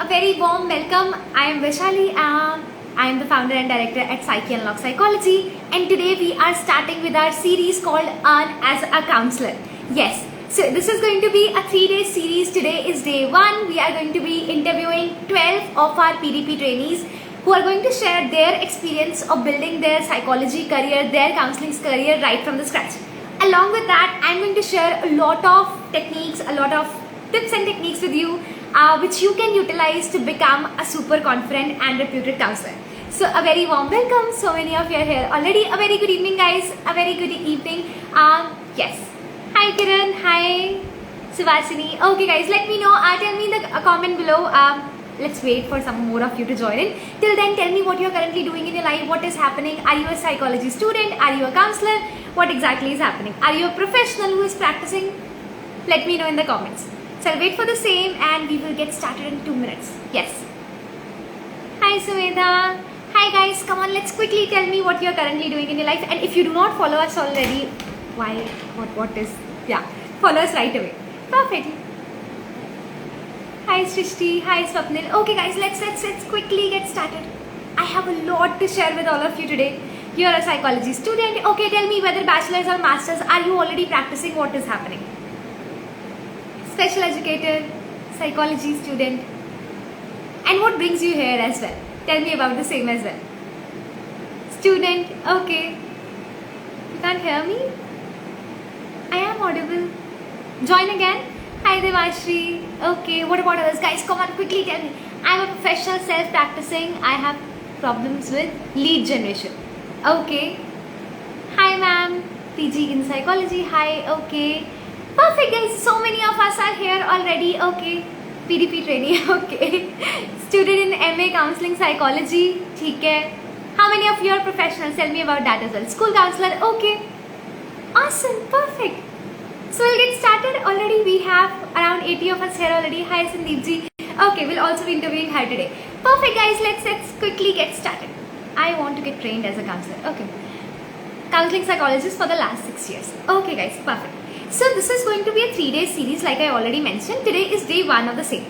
very warm welcome. I am Vaishali. I am the founder and director at Psyche Unlock Psychology, and today we are starting with our series called Earn as a Counselor. Yes, so this is going to be a 3-day series. Today is day 1. We are going to be interviewing 12 of our PDP trainees who are going to share their experience of building their psychology career, their counseling career right from the scratch. Along with that, I am going to share a lot of techniques, a lot of tips and techniques with you which you can utilize to become a super confident and reputed counselor. So a very warm welcome. So many of you are here already. A very good evening, guys. A very good evening. Yes. Hi Kiran. Hi Sivasini. Okay guys, let me know. Tell me in the comment below. Let's wait for some more of you to join in. Till then, tell me what you're currently doing in your life. What is happening? Are you a psychology student? Are you a counselor? What exactly is happening? Are you a professional who is practicing? Let me know in the comments. So I'll wait for the same and we will get started in 2 minutes. Yes. Hi Sumedha. Hi guys, come on, let's quickly tell me what you're currently doing in your life. And if you do not follow us already, why, what is, yeah, follow us right away. Perfect. Hi Srishti, hi Swapnil. Okay guys, let's quickly get started. I have a lot to share with all of you today. You're a psychology student. Okay, tell me whether bachelor's or master's, are you already practicing what is happening? Special educator, psychology student, and what brings you here as well? Tell me about the same as well. Student, okay. You can't hear me? I am audible. Join again. Hi Devashri. Okay, what about others? Guys, come on, quickly tell me. I'm a professional self-practicing. I have problems with lead generation. Okay. Hi ma'am. PG in psychology. Hi, okay. Perfect guys, so many of us are here already. Okay, PDP trainee. Okay, student in MA counseling psychology. ठीक है. How many of you are professionals? Tell me about that as well. School counselor. Okay, awesome, perfect. So we'll get started. Already we have around 80 of us here already. Hi Sandeep ji. Okay, we'll also be interviewing her today. Perfect guys, let's quickly get started. I want to get trained as a counselor. Okay, counseling psychologist for the last 6 years. Okay guys, perfect. So this is going to be a 3-day series like I already mentioned. Today is day 1 of the same.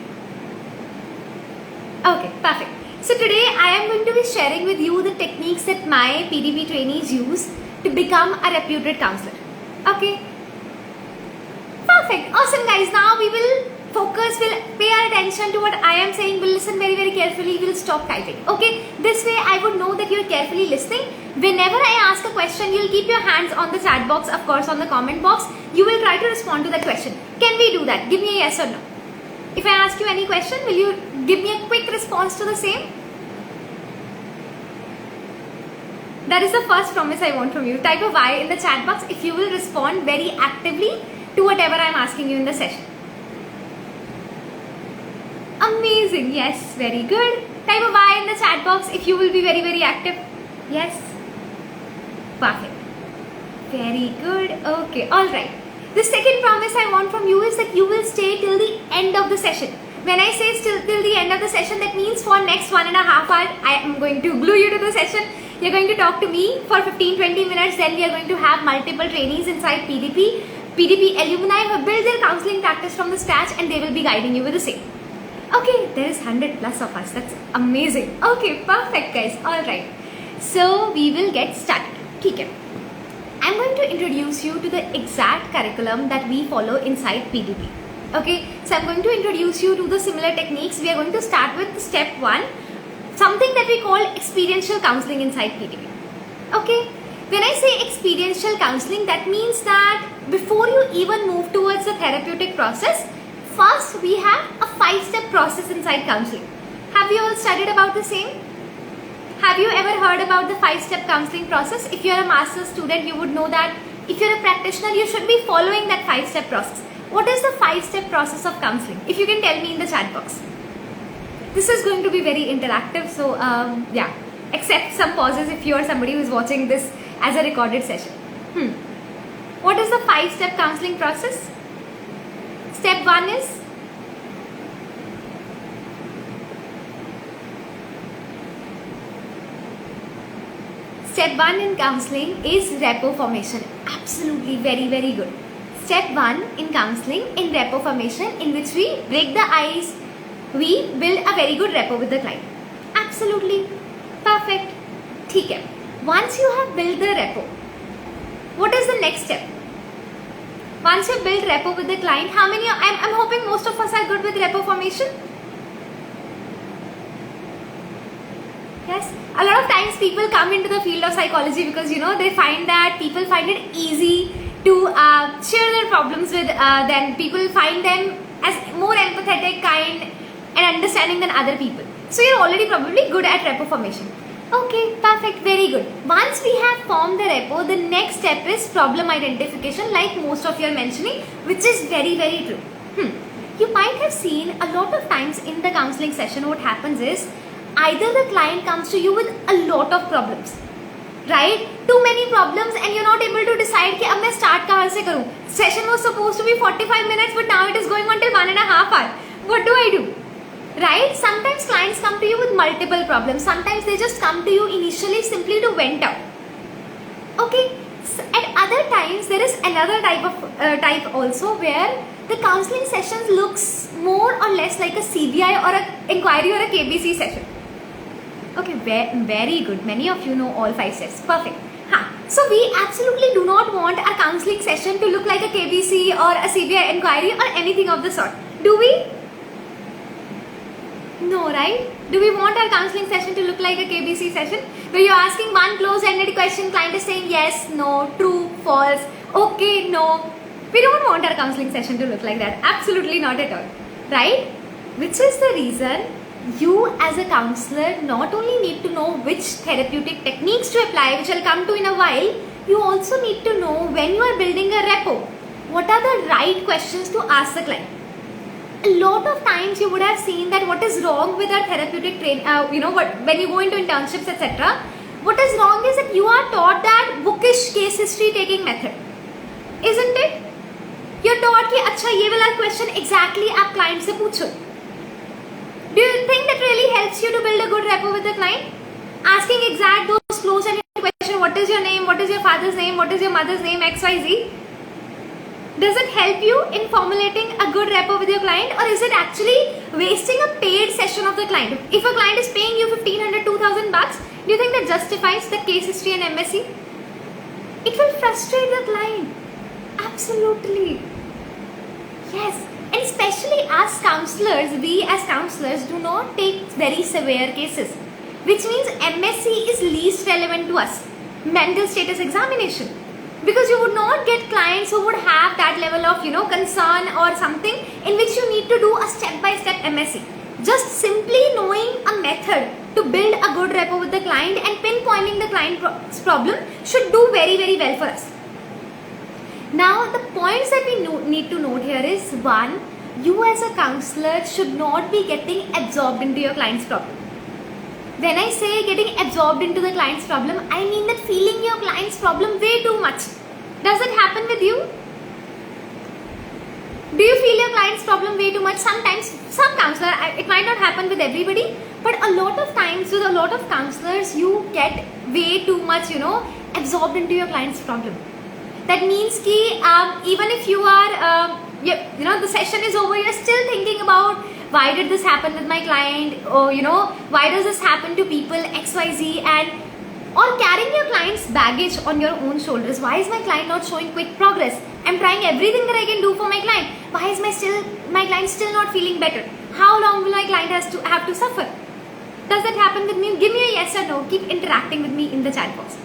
Okay, perfect. So today I am going to be sharing with you the techniques that my PDP trainees use to become a reputed counselor. Okay. Perfect. Awesome guys. Now we will focus, we'll pay our attention to what I am saying. We'll listen very, very carefully. We'll stop typing. Okay. This way I would know that you're carefully listening. Whenever I ask a question, you'll keep your hands on the chat box, of course on the comment box. You will try to respond to the question. Can we do that? Give me a yes or no. If I ask you any question, will you give me a quick response to the same? That is the first promise I want from you. Type a Y in the chat box if you will respond very actively to whatever I am asking you in the session. Amazing. Yes, very good. Type a Y in the chat box if you will be very, very active. Yes. Perfect. Very good. Okay. Alright. The second promise I want from you is that you will stay till the end of the session. When I say till the end of the session, that means for next 1.5 hours, I am going to glue you to the session. You're going to talk to me for 15-20 minutes. Then we are going to have multiple trainees inside PDP. PDP alumni who have built their counseling practice from the scratch and they will be guiding you with the same. Okay. There is 100 plus of us. That's amazing. Okay. Perfect guys. Alright. So we will get started. Okay. I'm going to introduce you to the exact curriculum that we follow inside PDP. Okay, so I'm going to introduce you to the similar techniques. We are going to start with step 1, something that we call experiential counseling inside PDP. Okay, when I say experiential counseling, that means that before you even move towards the therapeutic process, first we have a 5-step process inside counseling. Have you all studied about the same? Have you ever heard about the 5-step counseling process? If you're a master's student, you would know that. If you're a practitioner, you should be following that 5-step process. What is the 5-step process of counseling? If you can tell me in the chat box. This is going to be very interactive. So, yeah, accept some pauses if you are somebody who is watching this as a recorded session. What is the 5-step counseling process? Step 1 is Step 1 in counseling is rapport formation. Absolutely, very, very good. Step 1 in counseling in rapport formation, in which we break the ice, we build a very good rapport with the client. Absolutely perfect. ठीक है. Once you have built the rapport, what is the next step? Once you build rapport with the client, how many? I'm hoping most of us are good with rapport formation. Yes. A lot of times people come into the field of psychology because they find that people find it easy to share their problems with them. People find them as more empathetic, kind, and understanding than other people. So you're already probably good at rapport formation. Okay, perfect, very good. Once we have formed the rapport, the next step is problem identification, like most of you are mentioning, which is very, very true. You might have seen a lot of times in the counseling session, what happens is, either the client comes to you with a lot of problems, right? Too many problems, and you're not able to decide कि अब मैं start कहाँ से करूँ. Session was supposed to be 45 minutes, but now it is going on till 1.5 hours. What do I do? Right? Sometimes clients come to you with multiple problems. Sometimes they just come to you initially simply to vent out. Okay. At other times, there is another type also where the counseling sessions looks more or less like a CBI or a inquiry or a KBC session. Okay, very good. Many of you know all 5 steps. Perfect. So we absolutely do not want our counseling session to look like a KBC or a CBI inquiry or anything of the sort. Do we? No, right? Do we want our counseling session to look like a KBC session where you're asking one close-ended question, client is saying yes, no, true, false, okay, no. We don't want our counseling session to look like that. Absolutely not at all, right? Which is the reason you as a counselor not only need to know which therapeutic techniques to apply, which I'll come to in a while, you also need to know when you are building a rapport, what are the right questions to ask the client. A lot of times you would have seen that what is wrong with our therapeutic when you go into internships, etc. What is wrong is that you are taught that bookish case history taking method, isn't it? You're taught कि अच्छा ये वाला question exactly आप client से पूछो. Do you think that really helps you to build a good rapport with the client? Asking exact those close-ended questions, what is your name, what is your father's name, what is your mother's name, XYZ. Does it help you in formulating a good rapport with your client, or is it actually wasting a paid session of the client? If a client is paying you $1,500, $2,000, do you think that justifies the case history and MSc? It will frustrate the client. Absolutely. Yes. And especially as counselors, we as counselors do not take very severe cases, which means MSc is least relevant to us. Mental status examination. Because you would not get clients who would have that level of concern or something in which you need to do a step-by-step MSc. Just simply knowing a method to build a good rapport with the client and pinpointing the client's problem should do very, very well for us. Now, the points that we need to note here is, one, you as a counselor should not be getting absorbed into your client's problem. When I say getting absorbed into the client's problem, I mean that feeling your client's problem way too much. Does it happen with you? Do you feel your client's problem way too much? Sometimes, some counselor, it might not happen with everybody, but a lot of times with a lot of counselors, you get way too much, absorbed into your client's problem. That means that even if you are, the session is over, you're still thinking about why did this happen with my client, or why does this happen to people XYZ, and or carrying your client's baggage on your own shoulders. Why is my client not showing quick progress? I'm trying everything that I can do for my client. Why is my client still not feeling better? How long will my client have to suffer? Does that happen with me? Give me a yes or no. Keep interacting with me in the chat box.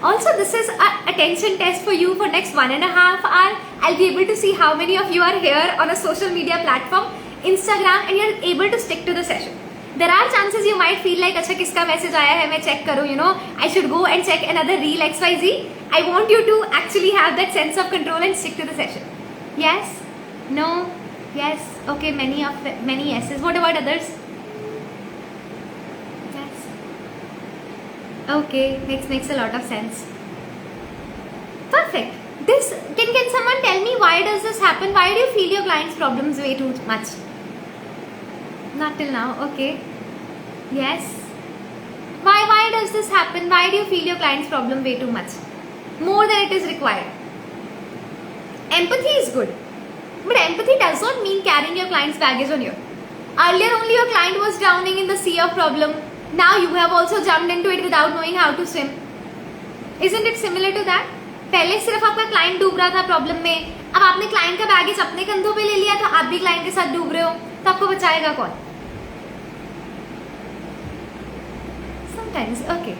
Also, this is an attention test for you for next 1.5 hours. I'll be able to see how many of you are here on a social media platform, Instagram, and you're able to stick to the session. There are chances you might feel like, अच्छा किसका message आया है मैं check करूँ, I should go and check another reel XYZ. I want you to actually have that sense of control and stick to the session. Yes? No? Yes? Okay, many yeses. What about others? Yes. Okay, makes a lot of sense. Perfect. Can someone tell me why does this happen? Why do you feel your client's problems way too much? Not till now. Okay. Yes. Why does this happen? Why do you feel your client's problem way too much? More than it is required. Empathy is good. But empathy does not mean carrying your client's baggage on you. Earlier only your client was drowning in the sea of problem. Now you have also jumped into it without knowing how to swim. Isn't it similar to that? पहले सिर्फ आपका client डूब रहा था problem में, अब आपने client का बैगेज अपने कंधों पे ले लिया तो आप भी क्लाइंट के साथ डूब रहे हो, तो आपको बचाएगा कौन? Sometimes, okay.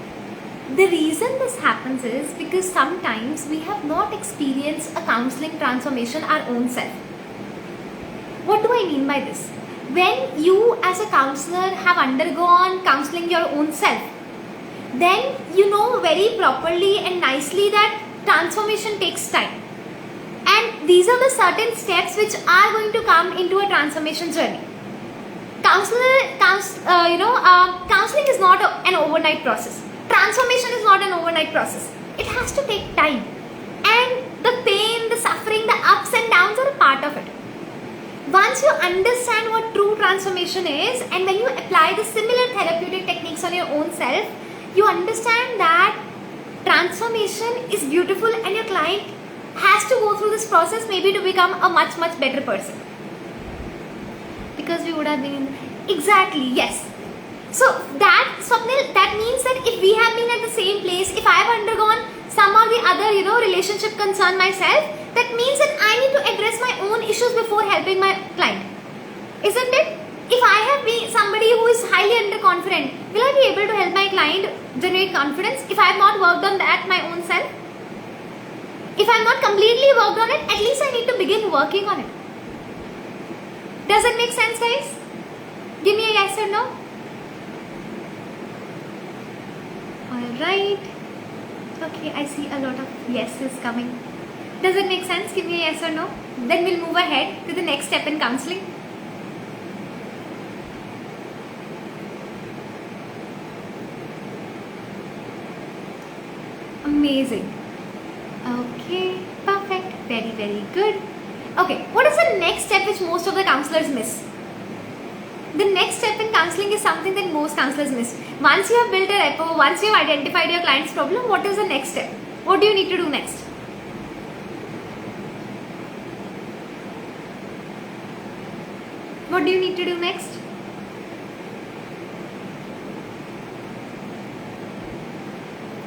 The reason this happens is because sometimes we have not experienced a counseling transformation our own self. What do I mean by this? When you as a counselor have undergone counseling your own self, then you know very properly and nicely that transformation takes time. And these are the certain steps which are going to come into a transformation journey. Counseling is not an overnight process. Transformation is not an overnight process. It has to take time. And the pain, the suffering, the ups and downs are a part of it. Once you understand what true transformation is, and when you apply the similar therapeutic techniques on your own self, you understand that transformation is beautiful and your client has to go through this process maybe to become a much better person. Because we would have been in... Exactly, yes. So that, Swapnil, that means that if we have been at the same place, if I have undergone some or the other, relationship concern myself, that means that I need to address my own issues before helping my client. Isn't it? If I have been somebody who is highly underconfident, will I be able to help my client generate confidence if I have not worked on that my own self? If I have not completely worked on it, at least I need to begin working on it. Does it make sense, guys? Give me a yes or no. Alright. Okay, I see a lot of yeses coming. Does it make sense? Give me a yes or no. Then we'll move ahead to the next step in counseling. Amazing. Okay, perfect. Very good. Okay, what is the next step which most of the counselors miss? The next step in counseling is something that most counselors miss. Once you have built a rapport, once you have identified your client's problem, what is the next step? What do you need to do next? What do you need to do next?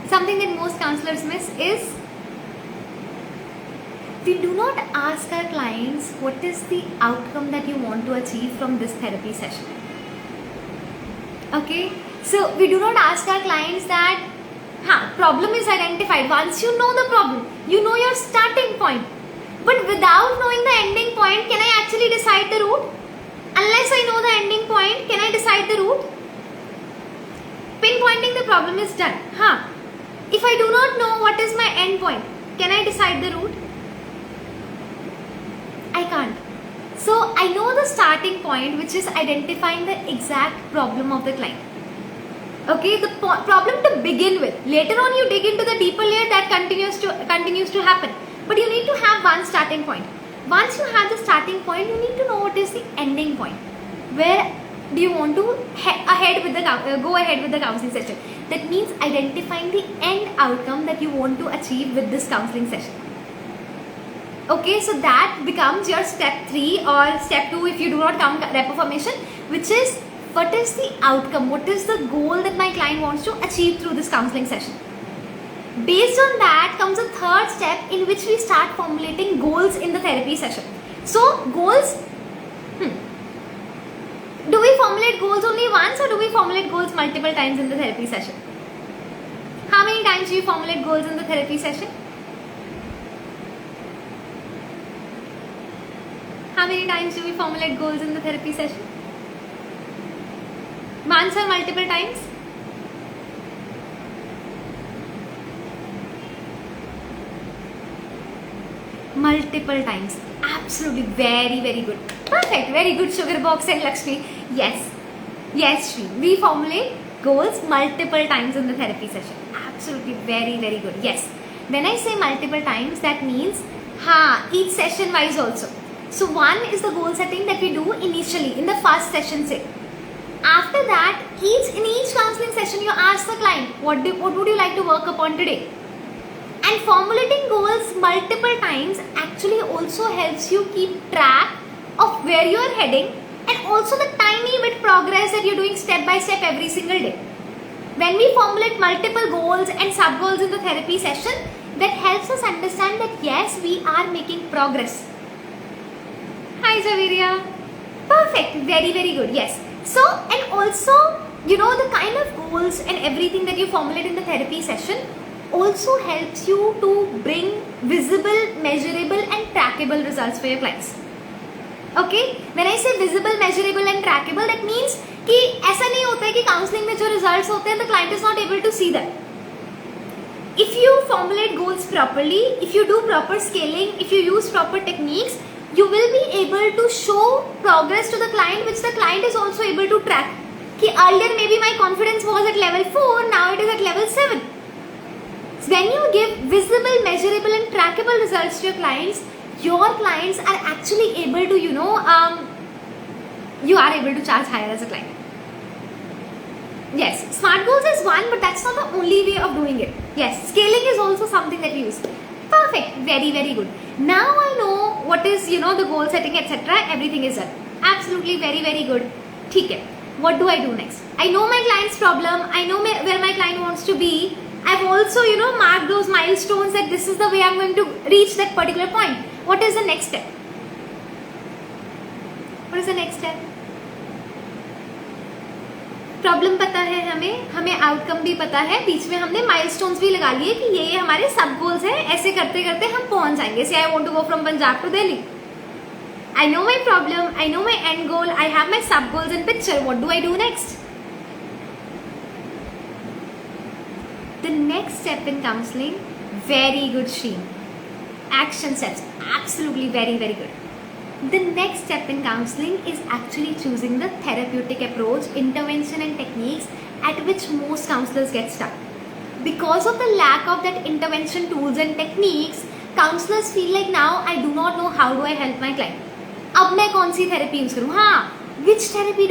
Something that most counselors miss is we do not ask our clients what is the outcome that you want to achieve from this therapy session. Okay, so we do not ask our clients that problem is identified. Once you know the problem, you know your starting point, but without knowing the ending point, can I actually decide the route? Unless I know the ending point, can I decide the route? Pinpointing the problem is done. If I do not know what is my end point, can I decide the route? I can't. So I know the starting point, which is identifying the exact problem of the client. Okay, the problem to begin with. Later on you dig into the deeper layer, that continues to happen. But you need to have one starting point. Once you have the starting point, you need to know what is the ending point. Where do you want to go ahead with the counseling session? That means identifying the end outcome that you want to achieve with this counseling session. Okay, so that becomes your step 3 or step 2 if you do not come rapport formation, which is what is the outcome, what is the goal that my client wants to achieve through this counseling session. Based on that comes a third step in which we start formulating goals in the therapy session. So goals, do we formulate goals only once or do we formulate goals multiple times in the therapy session? How many times do you formulate goals in the therapy session? How many times do we formulate goals in the therapy session? Once or multiple times? Multiple times. Absolutely. Very good. Perfect. Very good, Sugar Box and Lakshmi. Yes, Shri. We formulate goals multiple times in the therapy session. Absolutely. Very good. Yes. When I say multiple times, that means each session wise also. So one is the goal setting that we do initially in the first session, say. After that, in each counseling session, you ask the client, what would you like to work upon today? And formulating goals multiple times actually also helps you keep track of where you are heading and also the tiny bit progress that you're doing step by step every single day. When we formulate multiple goals and sub goals in the therapy session, that helps us understand that yes, we are making progress. Hi Javiria. Perfect. Very, very good. Yes. So, and also, you know, the kind of goals and everything that you formulate in the therapy session also helps you to bring visible, measurable and trackable results for your clients. Okay? When I say visible, measurable and trackable, that means कि ऐसा नहीं होता है कि counselling में जो results होते हैं the client is not able to see them. If you formulate goals properly, if you do proper scaling, if you use proper techniques, you will be able to show progress to the client, which the client is also able to track. कि earlier maybe my confidence was at level 4, now it is at level 7. So when you give visible, measurable and trackable results to your clients are actually able to, you know, you are able to charge higher as a client. Yes, SMART goals is one, but that's not the only way of doing it. Yes, scaling is also something that we use. Perfect, very, very good. Now I know what is, you know, the goal setting, etc. Everything is done. Absolutely, very, very good. ठीक है. What do I do next? I know my client's problem. I know where my client wants to be. I've also, you know, marked those milestones that this is the way I'm going to reach that particular point. What is the next step? What is the next step? Problem पता है हमें outcome भी पता है, बीच में हमने milestones भी लगा लिए कि ये हमारे सब गोल्स हैं, ऐसे करते करते हम पहुंच जाएंगे. Say I want to go from Punjab to Delhi. I know my problem, I know my end goal, I have my sub goals in picture. What do I do next? The next step in counseling, very good Shreen. Action steps, absolutely very, very good. The next step in counseling is actually choosing the therapeutic approach, intervention and techniques at which most counselors get stuck. Because of the lack of that intervention tools and techniques, counselors feel like now I do not know how do I help my client. अब मैं कौन सी therapy use करूँ? हाँ, which therapy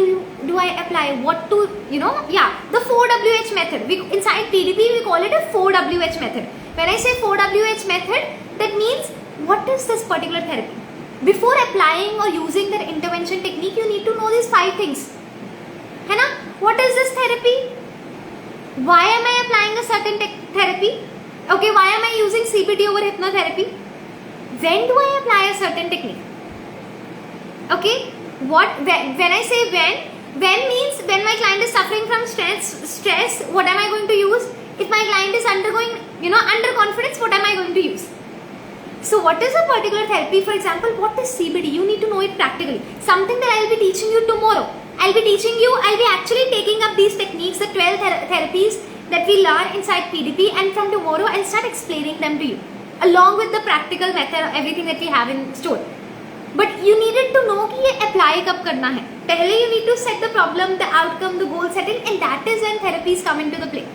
do I apply? What to, you know, yeah, the 4WH method. Inside PDP we call it a 4WH method. When I say 4WH method, that means what is this particular therapy? Before applying or using that intervention technique, you need to know these 5 things. है ना? What is this therapy? Why am I applying a certain therapy? Okay, why am I using CBT over hypnotherapy? When do I apply a certain technique? Okay, when I say when means when my client is suffering from stress, what am I going to use? If my client is undergoing, you know, underconfidence, what am I going to use? So what is a particular therapy? For example, what is CBT? You need to know it practically. Something that I will be teaching you tomorrow. I'll be actually taking up these techniques, the 12 therapies that we learn inside PDP, and from tomorrow I'll start explaining them to you along with the practical method, everything that we have in store. But you needed to know कि ये apply कब करना है. पहले you need to set the problem, the outcome, the goal setting, and that is when therapies come into the play.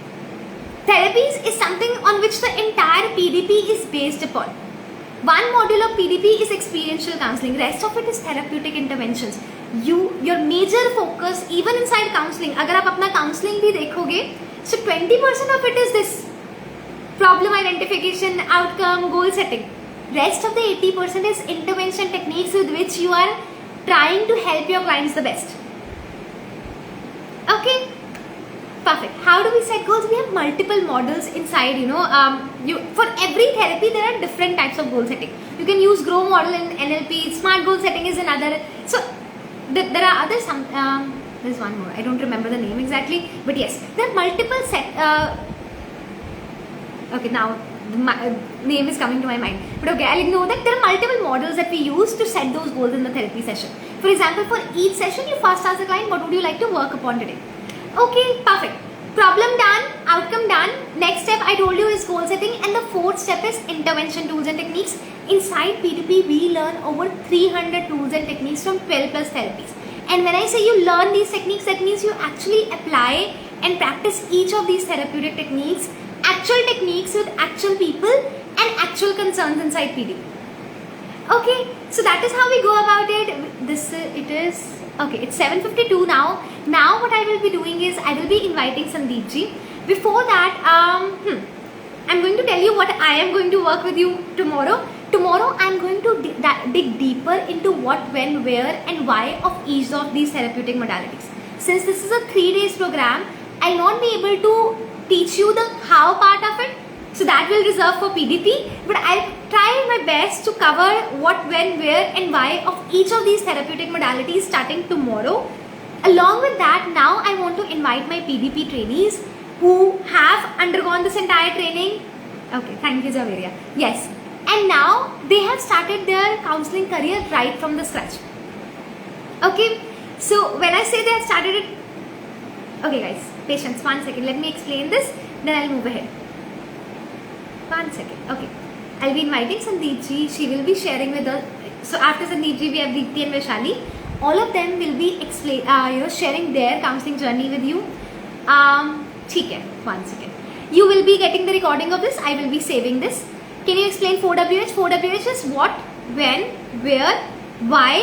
Therapies is something on which the entire PDP is based upon. One module of PDP is experiential counseling. Rest of it is therapeutic interventions. Your major focus, even inside counseling, अगर आप अपना counseling भी देखोगे, so 20% of it is this problem identification, outcome, goal setting. Rest of the 80% is intervention techniques with which you are trying to help your clients the best. Okay, perfect. How do we set goals? We have multiple models inside, you know, for every therapy there are different types of goal setting. You can use GROW model in NLP, SMART goal setting is another. So there are others, there's one more, I don't remember the name exactly, but yes, there are multiple okay, now the name is coming to my mind, but okay, I'll ignore that. There are multiple models that we use to set those goals in the therapy session. For example, for each session you first ask the client, what would you like to work upon today? Okay, perfect. Problem done, outcome done. Next step I told you is goal setting, and the 4th step is intervention tools and techniques. Inside PDP we learn over 300 tools and techniques from 12 plus therapies. And when I say you learn these techniques, that means you actually apply and practice each of these therapeutic techniques, actual techniques with actual people and actual concerns inside PDP. Okay, so that is how we go about it. It is okay, it's 7:52 now. Now what I will be doing is I will be inviting Sandeep ji. Before that, I'm going to tell you what I am going to work with you tomorrow. tomorrow I'm going to dig deeper into what, when, where and why of each of these therapeutic modalities. Since this is a 3 days program, I'll not be able to teach you the how part of it. So that will reserve for PDP, but I'll try my best to cover what, when, where and why of each of these therapeutic modalities starting tomorrow. Along with that, now I want to invite my PDP trainees who have undergone this entire training. Okay, thank you, Javeria. Yes, and now they have started their counseling career right from the scratch. Okay, so when I say they have started it, okay guys, patience, 1 second, let me explain this, then I'll move ahead. 1 second, okay. I'll be inviting Sandeep ji, she will be sharing with us. So after Sandeep ji, we have Deepti and Vaishali. All of them will be sharing their counseling journey with you. ठीक है, 1 second. You will be getting the recording of this. I will be saving this. Can you explain 4WH? 4WH is what, when, where, why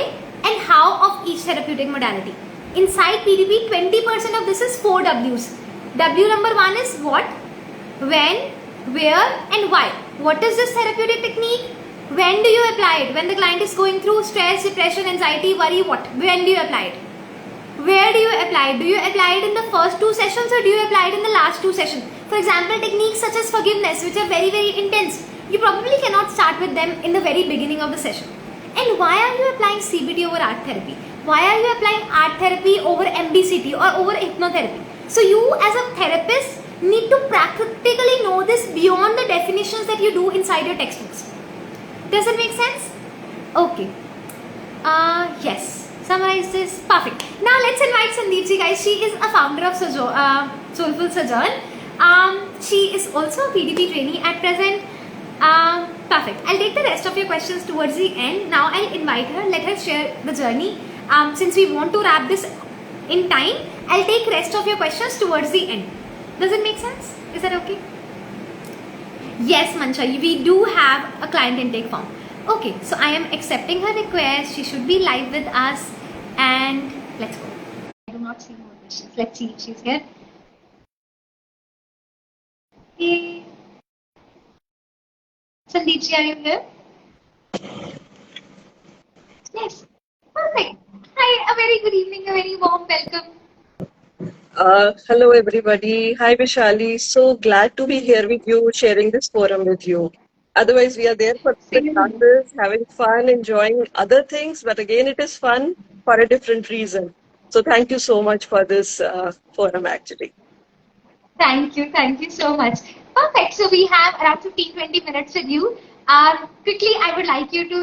and how of each therapeutic modality. Inside PDP, 20% of this is 4 W's. W number 1 is what, when, where and why. What is this therapeutic technique? When do you apply it? When the client is going through stress, depression, anxiety, worry, what? When do you apply it? Where do you apply it? Do you apply it in the first 2 sessions or do you apply it in the last 2 sessions? For example, techniques such as forgiveness, which are very, very intense. You probably cannot start with them in the very beginning of the session. And why are you applying CBT over art therapy? Why are you applying art therapy over MBCT or over hypnotherapy? So you as a therapist need to practically know this beyond the definitions that you do inside your textbooks. Does it make sense? Okay. Yes. Summarize this. Perfect. Now let's invite Sandeep ji, guys. She is a founder of Soulful Sojourn. She is also a PDP trainee at present. Perfect. I'll take the rest of your questions towards the end. Now I'll invite her. Let her share the journey. Since we want to wrap this in time, I'll take rest of your questions towards the end. Does it make sense? Is that okay? Yes, Mancha, we do have a client intake form. Okay, so I am accepting her request. She should be live with us. And let's go. I do not see more questions. Let's see if she's here. Hey. Sandeep ji, are you here? Yes. Perfect. Hi, a very good evening, a very warm welcome. Hello, everybody. Hi, Vishali. So glad to be here with you, sharing this forum with you. Otherwise, we are there for the classes, having fun, enjoying other things. But again, it is fun for a different reason. So thank you so much for this forum, actually. Thank you so much. Perfect. So we have around 15-20 minutes with you. Quickly, I would like you to,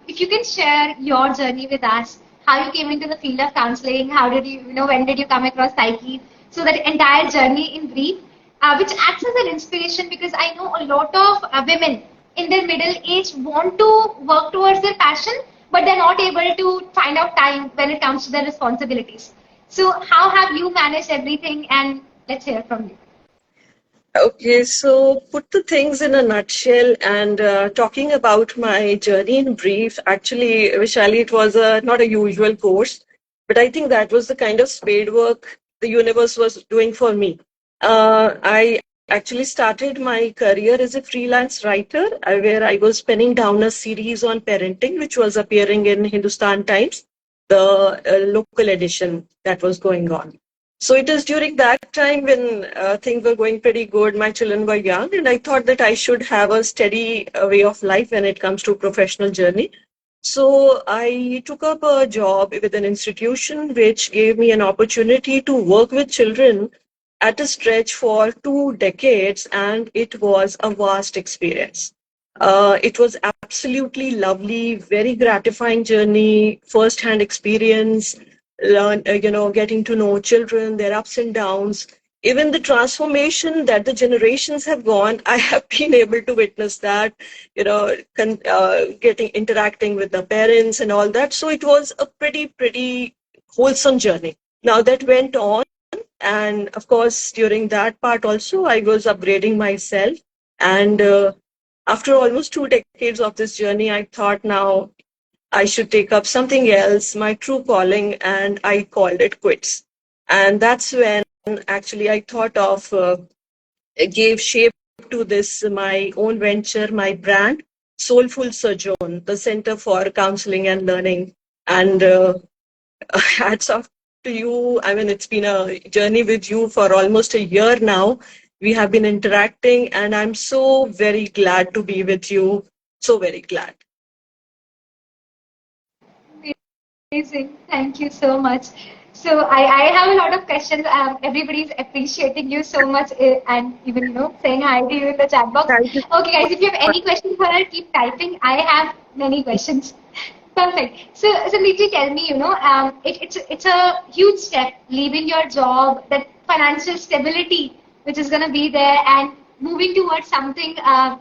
if you can share your journey with us, how you came into the field of counseling, how did you, when did you come across psyche? So that entire journey in brief, which acts as an inspiration because I know a lot of women in their middle age want to work towards their passion, but they're not able to find out time when it comes to their responsibilities. So how have you managed everything, and let's hear from you. Okay, so put the things in a nutshell and talking about my journey in brief, actually, Vishali, it was not a usual course, but I think that was the kind of spade work the universe was doing for me. I actually started my career as a freelance writer, where I was penning down a series on parenting, which was appearing in Hindustan Times, the local edition that was going on. So it is during that time when things were going pretty good. My children were young, and I thought that I should have a steady way of life when it comes to professional journey. So I took up a job with an institution which gave me an opportunity to work with children at a stretch for 2 decades, and it was a vast experience. It was absolutely lovely, very gratifying journey, first-hand experience, learn, getting to know children, their ups and downs, even the transformation that the generations have gone. I have been able to witness that, interacting with the parents and all that. So it was a pretty wholesome journey. Now that went on. And of course, during that part also, I was upgrading myself. And after almost 2 decades of this journey, I thought now I should take up something else, my true calling, and I called it quits. And that's when actually I thought of, gave shape to this, my own venture, my brand. Soulful Sojourn, the Center for Counseling and Learning. And hats off to you. I mean, it's been a journey with you for almost a year now. We have been interacting, and I'm so very glad to be with you. So very glad. Amazing. Thank you so much. So I have a lot of questions. Everybody's appreciating you so much and even, saying hi to you in the chat box. Thank you. Okay, guys, if you have any questions for her, keep typing. I have many questions. Perfect. So, Sandeepji, tell me, it's a huge step, leaving your job, that financial stability, which is going to be there, and moving towards something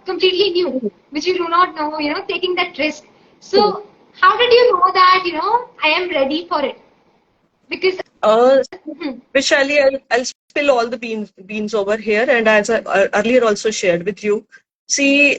completely new, which you do not know, taking that risk. So, how did you know that, I am ready for it? Because, Uh, Vishali, I'll spill all the beans over here, and as I earlier also shared with you, see,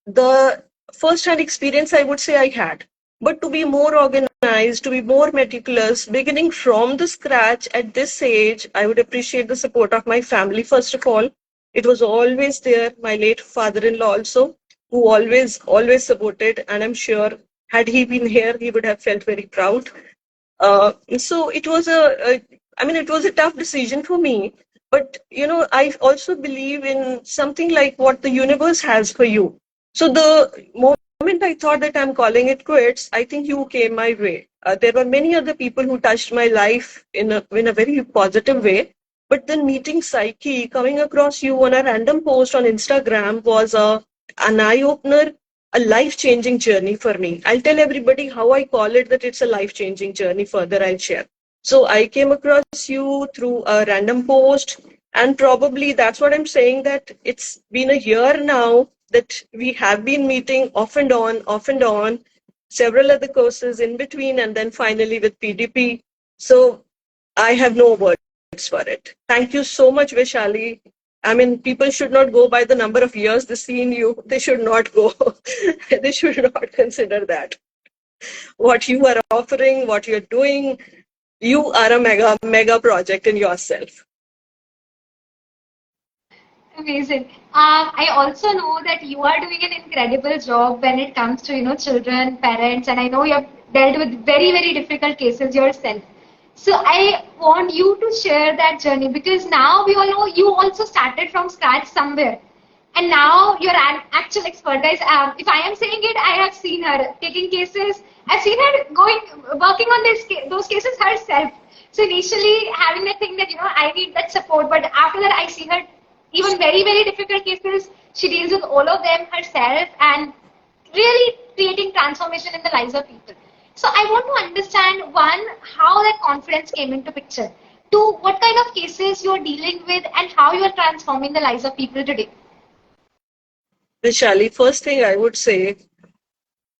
the first-hand experience I would say I had, but to be more organized, to be more meticulous, beginning from the scratch at this age, I would appreciate the support of my family. First of all, it was always there. My late father-in-law also, who always supported, and I'm sure had he been here, he would have felt very proud. So it was I mean, it was a tough decision for me. But, I also believe in something like what the universe has for you. So the moment I thought that I'm calling it quits, I think you came my way. There were many other people who touched my life in a very positive way. But then meeting Psyche, coming across you on a random post on Instagram was an eye opener, a life changing journey for me. I'll tell everybody how I call it, that it's a life changing journey. Further, I'll share. So I came across you through a random post, and probably that's what I'm saying, that it's been a year now that we have been meeting off and on, several other courses in between, and then finally with PDP. So I have no words for it. Thank you so much, Vishali. I mean, people should not go by the number of years they see in you. They should not go. They should not consider that. What you are offering, what you're doing, you are a mega project in yourself. amazing. I also know that you are doing an incredible job when it comes to, children, parents, and I know you have dealt with very, very difficult cases yourself. So I want you to share that journey, because now we all know you also started from scratch somewhere. And now you're an actual expert, guys. If I am saying it, I have seen her taking cases. I've seen her working on those cases herself. So initially having that thing that, I need that support, but after that I see her even very, very difficult cases. She deals with all of them herself and really creating transformation in the lives of people. So I want to understand, one, how that confidence came into picture. Two, what kind of cases you're dealing with and how you're transforming the lives of people today. Vishali, first thing I would say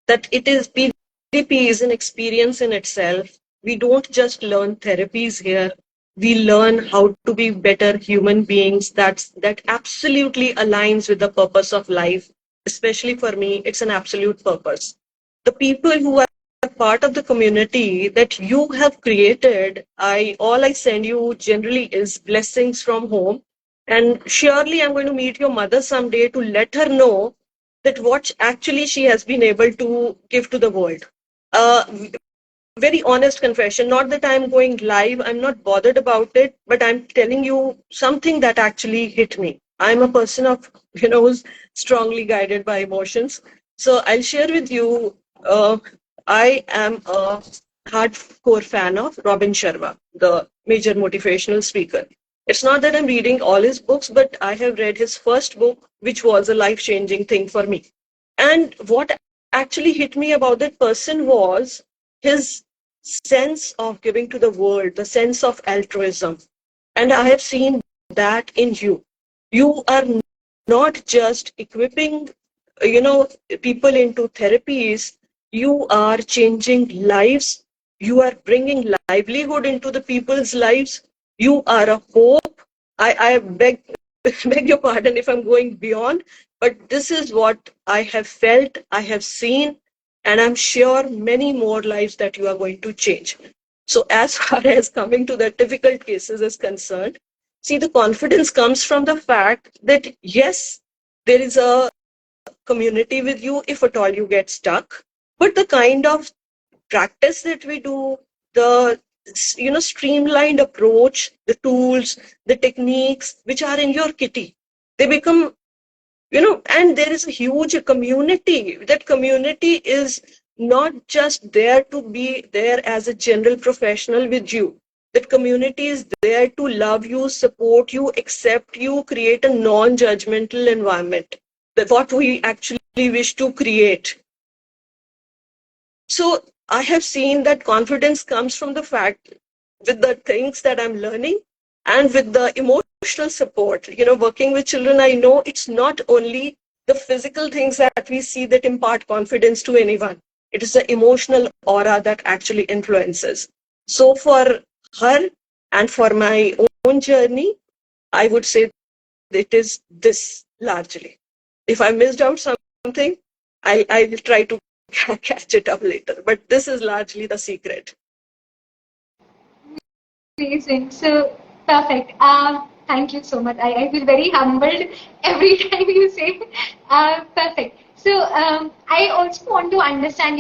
that it is PDP is an experience in itself. We don't just learn therapies here. We learn how to be better human beings. That absolutely aligns with the purpose of life. Especially for me, it's an absolute purpose. The people who are part of the community that you have created, all I send you generally is blessings from home. And surely I'm going to meet your mother someday to let her know that what actually she has been able to give to the world. Uh, Very honest confession, not that I'm going live, I'm not bothered about it, but I'm telling you something that actually hit me. I'm a person of, who's strongly guided by emotions. So I'll share with you, I am a hardcore fan of Robin Sharma, the major motivational speaker. It's not that I'm reading all his books, but I have read his first book, which was a life changing thing for me. And what actually hit me about that person was his sense of giving to the world, the sense of altruism. And I have seen that in you. You are not just equipping, people into therapies, you are changing lives. You are bringing livelihood into the people's lives. You are a hope. I beg, beg your pardon if I'm going beyond, but this is what I have felt, I have seen, and I'm sure many more lives that you are going to change. So, as far as coming to the difficult cases is concerned, see, the confidence comes from the fact that yes, there is a community with you if at all you get stuck. But the kind of practice that we do, the streamlined approach, the tools, the techniques which are in your kitty, they become, and there is a huge community. That community is not just there to be there as a general professional with you. That community is there to love you, support you, accept you, create a non-judgmental environment. That what we actually wish to create. So I have seen that confidence comes from the fact with the things that I'm learning and with the emotional support. Working with children, I know it's not only the physical things that we see that impart confidence to anyone. It is the emotional aura that actually influences. So for her and for my own journey, I would say it is this largely. If I missed out something, I will try to catch it up later. But this is largely the secret. Amazing. So perfect. Thank you so much. I feel very humbled every time you say perfect. So I also want to understand,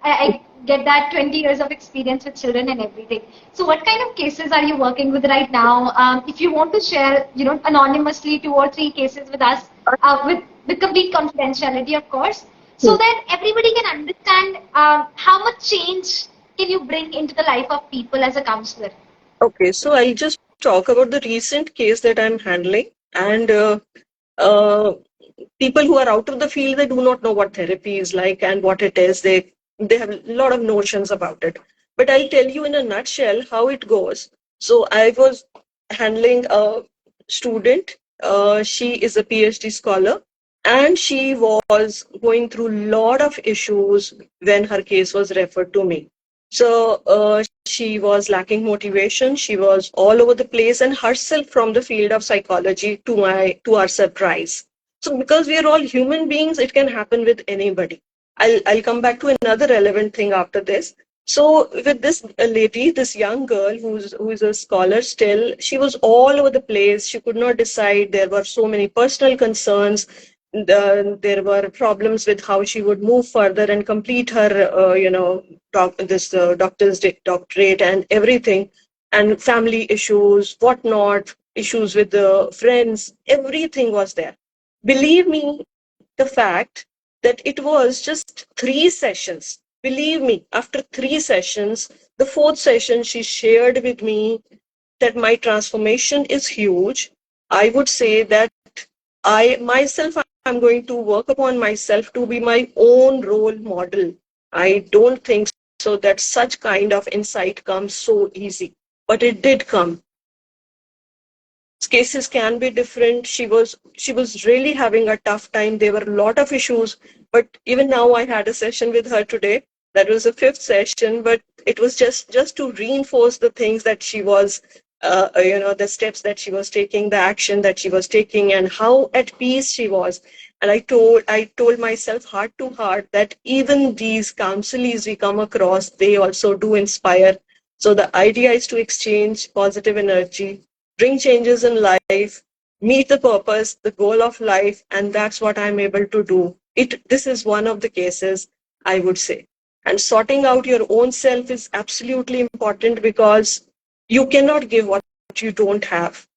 I get that 20 years of experience with children and everything. So what kind of cases are you working with right now? If you want to share, anonymously 2 or 3 cases with us, with complete confidentiality, of course, so that everybody can understand how much change can you bring into the life of people as a counselor? Okay, so I'll just talk about the recent case that I'm handling. And uh, people who are out of the field, they do not know what therapy is like and what it is. They have a lot of notions about it. But I'll tell you in a nutshell how it goes. So I was handling a student. She is a PhD scholar, and she was going through a lot of issues when her case was referred to me. So she was lacking motivation. She was all over the place and herself from the field of psychology to our surprise. So because we are all human beings, it can happen with anybody. I'll come back to another relevant thing after this. So with this lady, this young girl who is a scholar still, she was all over the place. She could not decide. There were so many personal concerns. There were problems with how she would move further and complete her, doctorate and everything, and family issues, whatnot, issues with the friends, everything was there. Believe me, the fact that it was just 3 sessions. Believe me, after 3 sessions, the fourth session, she shared with me that my transformation is huge. I would say that I myself, I'm going to work upon myself to be my own role model. I don't think so that such kind of insight comes so easy, but it did come. Cases can be different. She was really having a tough time. There were a lot of issues, but even now I had a session with her today. That was the fifth session, but it was just to reinforce the things that she was, the steps that she was taking, the action that she was taking, and how at peace she was. And I told myself heart to heart that even these counselees we come across, they also do inspire. So the idea is to exchange positive energy, bring changes in life, meet the purpose, the goal of life, and that's what I'm able to do. This is one of the cases, I would say. And sorting out your own self is absolutely important because you cannot give what you don't have.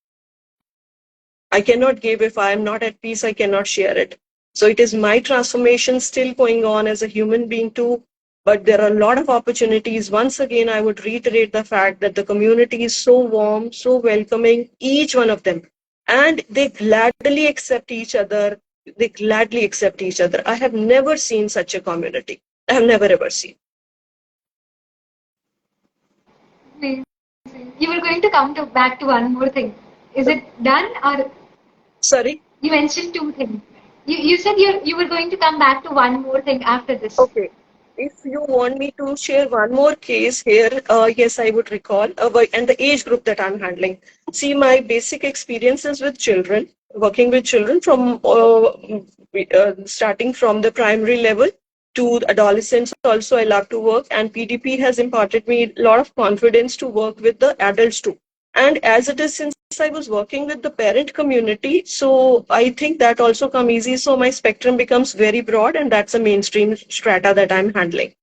I cannot give if I am not at peace, I cannot share it. So it is my transformation still going on as a human being too. But there are a lot of opportunities. Once again, I would reiterate the fact that the community is so warm, so welcoming, each one of them. And they gladly accept each other. They gladly accept each other. I have never seen such a community. I have never ever seen. Amazing. You were going to come to back to one more thing. Is it done, or Sorry? you mentioned 2 things? You said you were going to come back to one more thing after this. Okay. If you want me to share one more case here, yes, I would recall, and the age group that I'm handling. See, my basic experiences with children, working with children from starting from the primary level to adolescents. Also, I love to work, and PDP has imparted me a lot of confidence to work with the adults too. And as it is, since I was working with the parent community, so I think that also come easy. So my spectrum becomes very broad, and that's a mainstream strata that I'm handling.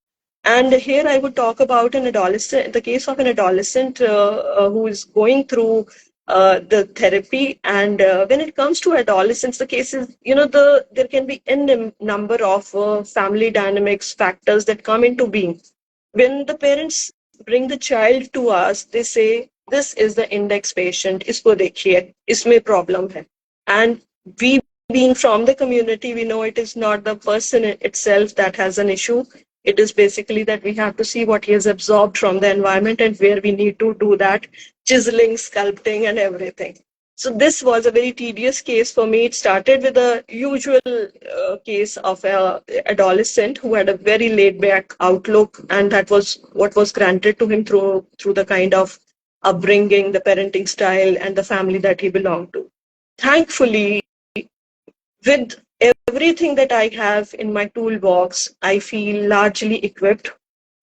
And here I would talk about an adolescent, the case of an adolescent who is going through the therapy. And when it comes to adolescence, the case is, there can be n number of family dynamics factors that come into being. When the parents bring the child to us, they say, this is the index patient, इसको देखिए, इसमें problem है. And we being from the community, we know it is not the person itself that has an issue. It is basically that we have to see what he has absorbed from the environment and where we need to do that chiseling, sculpting, and everything. So this was a very tedious case for me. It started with a usual case of a adolescent who had a very laid back outlook, and that was what was granted to him through the kind of upbringing, the parenting style, and the family that he belonged to. Thankfully, with everything that I have in my toolbox, I feel largely equipped,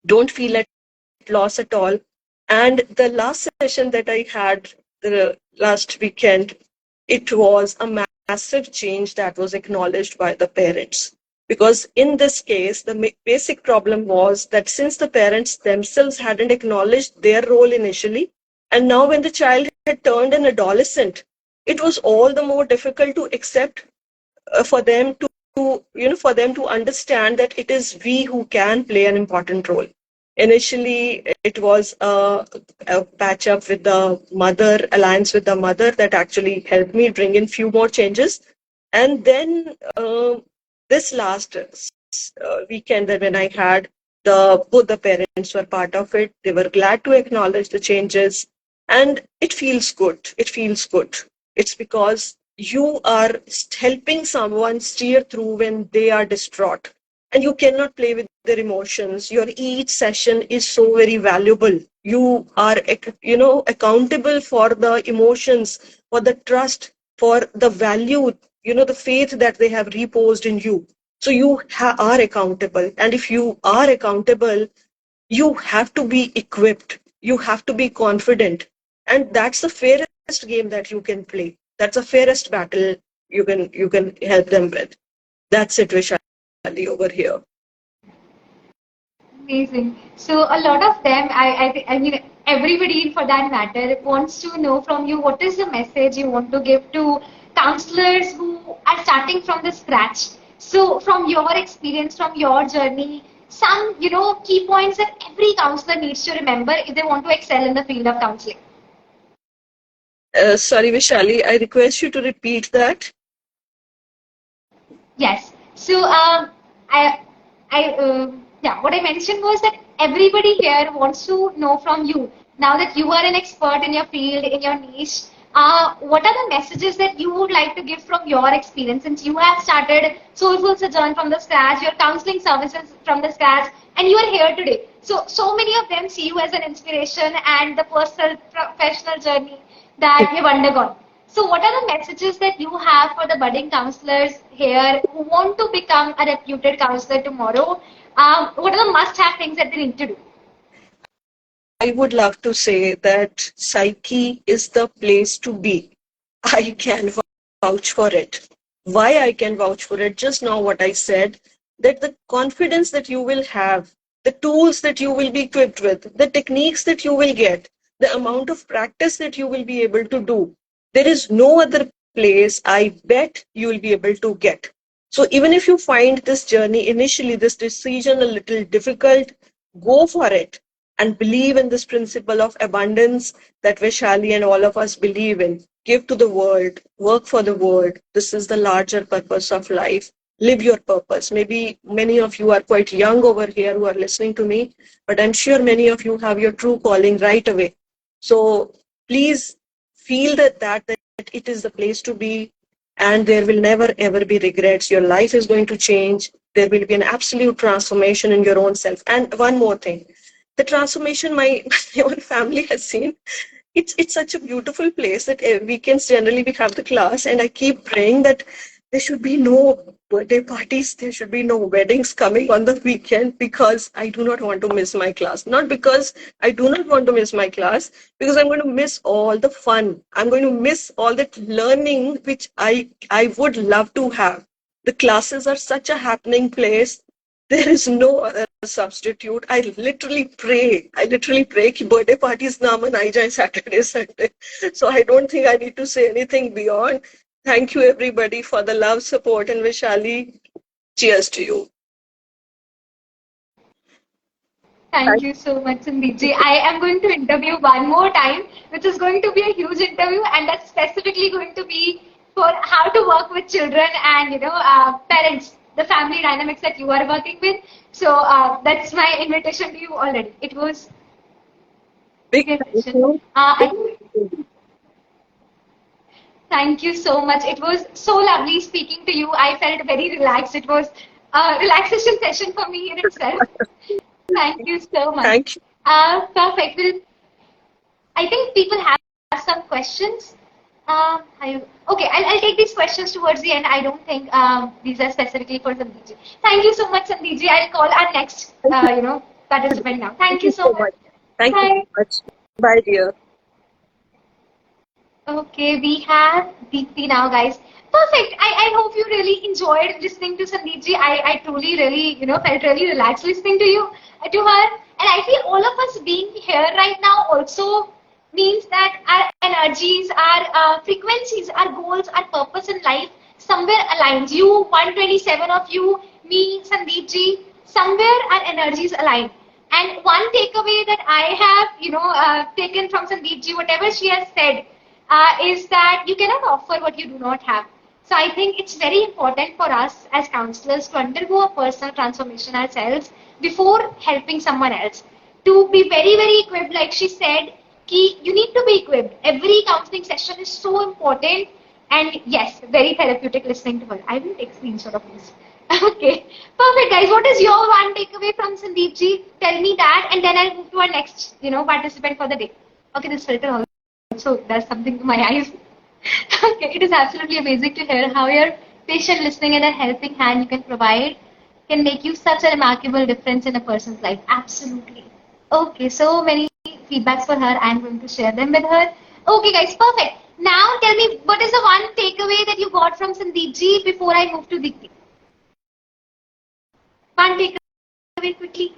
don't feel at loss at all. And the last session that I had the last weekend, it was a massive change that was acknowledged by the parents. Because in this case, the basic problem was that since the parents themselves hadn't acknowledged their role initially, and now when the child had turned an adolescent, it was all the more difficult to accept for them for them to understand that it is we who can play an important role. Initially, it was a patch up with the mother, alliance with the mother, that actually helped me bring in few more changes. And then this last weekend, that when I had both the parents were part of it, they were glad to acknowledge the changes, and it feels good. It feels good. It's because you are helping someone steer through when they are distraught, and you cannot play with their emotions. Your each session is so very valuable. You are accountable for the emotions, for the trust, for the value, the faith that they have reposed in you. So you are accountable, and if you are accountable, you have to be equipped, you have to be confident, and that's the fairest game that you can play. That's the fairest battle you can help them with. That's it, Vishali, over here. Amazing. So a lot of them, I mean, everybody for that matter wants to know from you what is the message you want to give to counselors who are starting from the scratch. So from your experience, from your journey, some key points that every counselor needs to remember if they want to excel in the field of counseling. Sorry, Vishali, I request you to repeat that. Yes. So, yeah, what I mentioned was that everybody here wants to know from you. Now that you are an expert in your field, in your niche, what are the messages that you would like to give from your experience, since you have started Soulful Sojourn from the scratch, your counseling services from the scratch, and you are here today. So many of them see you as an inspiration and the personal, professional journey that you've undergone. So, what are the messages that you have for the budding counselors here who want to become a reputed counselor tomorrow? What are the must-have things that they need to do? I would love to say that psyche is the place to be. I can vouch for it. Why I can vouch for it? Just now, what I said, that the confidence that you will have, the tools that you will be equipped with, the techniques that you will get, the amount of practice that you will be able to do, there is no other place I bet you will be able to get. So even if you find this journey initially, this decision a little difficult, go for it and believe in this principle of abundance that Vishali and all of us believe in. Give to the world, work for the world. This is the larger purpose of life. Live your purpose. Maybe many of you are quite young over here who are listening to me, but I'm sure many of you have your true calling right away. So please feel that it is the place to be, and there will never ever be regrets. Your life is going to change. There will be an absolute transformation in your own self. And one more thing, the transformation my own family has seen, it's such a beautiful place that weekends generally we have the class, and I keep praying that there should be no birthday parties, there should be no weddings coming on the weekend, because I do not want to miss my class. Not because I do not want to miss my class, because I'm going to miss all the fun. I'm going to miss all that learning which I would love to have. The classes are such a happening place. There is no other substitute. I literally pray कि birthday parties ना मनाई जाए Saturday, Sunday. So I don't think I need to say anything beyond. Thank you, everybody, for the love, support, and Vishali. Cheers to you. Thank you so much, Sandeep ji. I am going to interview one more time, which is going to be a huge interview, and that's specifically going to be for how to work with children and parents, the family dynamics that you are working with. So that's my invitation to you already. It was Big a thank question. you. Thank you so much. It was so lovely speaking to you. I felt very relaxed. It was a relaxation session for me in itself. Thank you so much. Thank you. Perfect. I think people have some questions. Okay, I'll take these questions towards the end. I don't think these are specifically for Sandeep ji. Thank you so much, Sandeep ji. I'll call our next, participant now. Thank Thank you you so so much. much. Thank you Bye. so much. Bye, dear. Okay, we have Deepti now, guys. Perfect. I hope you really enjoyed listening to Sandeep ji. I truly, really, felt really relaxed listening to you, to her. And I feel all of us being here right now also means that our energies, our frequencies, our goals, our purpose in life somewhere aligns. You, 127 of you, me, Sandeep ji, somewhere our energies align. And one takeaway that I have, taken from Sandeep ji, whatever she has said, is that you cannot offer what you do not have. So I think it's very important for us as counselors to undergo a personal transformation ourselves before helping someone else. To be very, very equipped, like she said, you need to be equipped. Every counseling session is so important. And yes, very therapeutic listening to her. I will take screenshot of this. Okay, perfect, guys. What is your one takeaway from Sandeep ji? Tell me that, and then I'll move to our next, participant for the day. Okay, this filter also does something to my eyes. Okay, it is absolutely amazing to hear how your patient listening and a helping hand you can provide can make you such a remarkable difference in a person's life. Absolutely. Okay, so many feedbacks for her. I'm going to share them with her. Okay, guys, perfect. Now tell me, what is the one takeaway that you got from Sandeep ji before I move to Dikti? One takeaway quickly.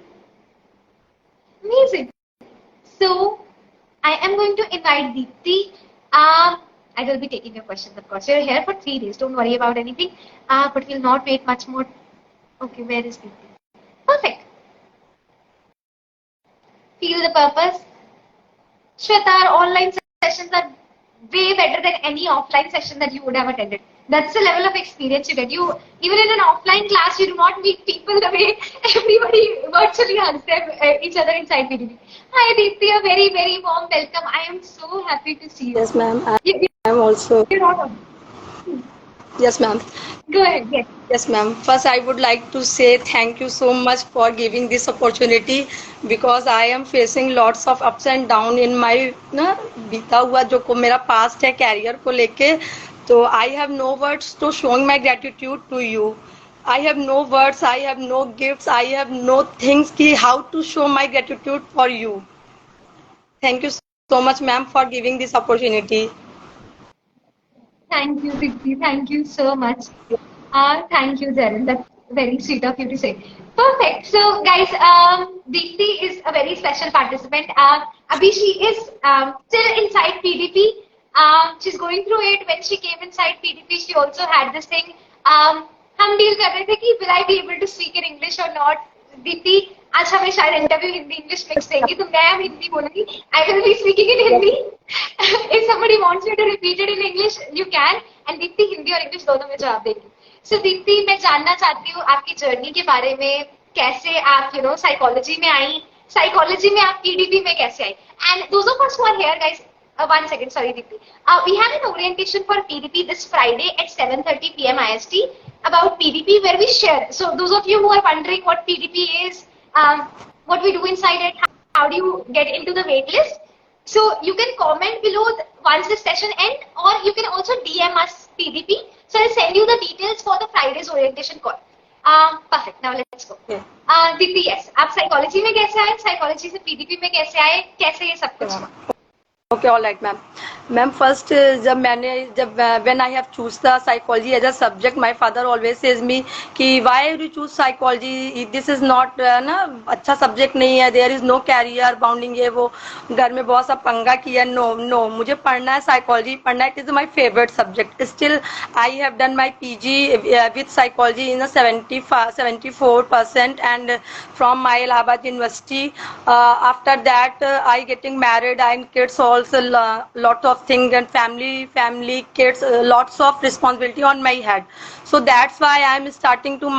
Amazing. So I am going to invite Deepti. I will be taking your questions, of course. You're here for 3 days. Don't worry about anything. But we'll not wait much more. Okay, where is Deepti? Perfect. Feel the purpose. Shweta, our online sessions are way better than any offline session that you would have attended. That's the level of experience you get. You even in an offline class, you do not meet people the way everybody virtually hugs them, each other inside PDP. Hi, Deepti, a very very warm welcome. I am so happy to see you. Yes, ma'am. You I'm also. you're not on. Yes, ma'am. Go ahead. Yes. Yes, ma'am. First, I would like to say thank you so much for giving this opportunity because I am facing lots of ups and down in my ना बीता हुआ जो को मेरा past है career को लेके तो I have no words to showing my gratitude to you. I have no words, I have no gifts, I have no things ki how to show my gratitude for you. Thank you so much, ma'am, for giving this opportunity. Thank you, Deepti. Thank you so much. Thank you, Jaren. That's very sweet of you to say. Perfect. So, guys, Deepti is a very special participant. Abhi, she is still inside PDP. She's going through it. When she came inside PDP, she also had this thing. हम deal कर रहे थे कि will I be able to speak in English or not? Deepti आज हमें शायद interview Hindi English mix देंगी तो मैं हिंदी बोलूंगी I will be speaking in Hindi if somebody wants you to repeat it in English you can and Deepti Hindi और इंग्लिश दोनों में जवाब देगी सो दीप्ति मैं जानना चाहती हूँ आपकी जर्नी के बारे में कैसे आप साइकोलॉजी में आई साइकोलॉजी में आप पीडीपी में कैसे आई and those of us who are here guys 1 second, sorry, Deepti. We have an orientation for PDP this Friday at 7:30 p.m. IST about PDP where we share. So those of you who are wondering what PDP is, what we do inside it, how do you get into the wait list? So you can comment below once this session ends or you can also DM us PDP So I'll send you the details for the Friday's orientation call. Perfect. Now let's go. Deepti, yes. आप psychology में कैसे आए? Psychology से PDP में कैसे आए? कैसे ये सब कुछ? Okay, all right ma'am. Ma'am first जब when I have choose the psychology as a subject, my father always says me कि why you choose psychology, this is not ना अच्छा सब्जेक्ट नहीं है, there is no career bounding, ये वो घर में बहुत सा पंगा किया. नो मुझे पढ़ना है, साइकोलॉजी पढ़ना है, it is my favourite subject. Still I have done my PG with psychology in 74% and from my Allahabad university. After that I getting married and kids also lot of things and family kids, lots of responsibility on my head. So that's why I am starting to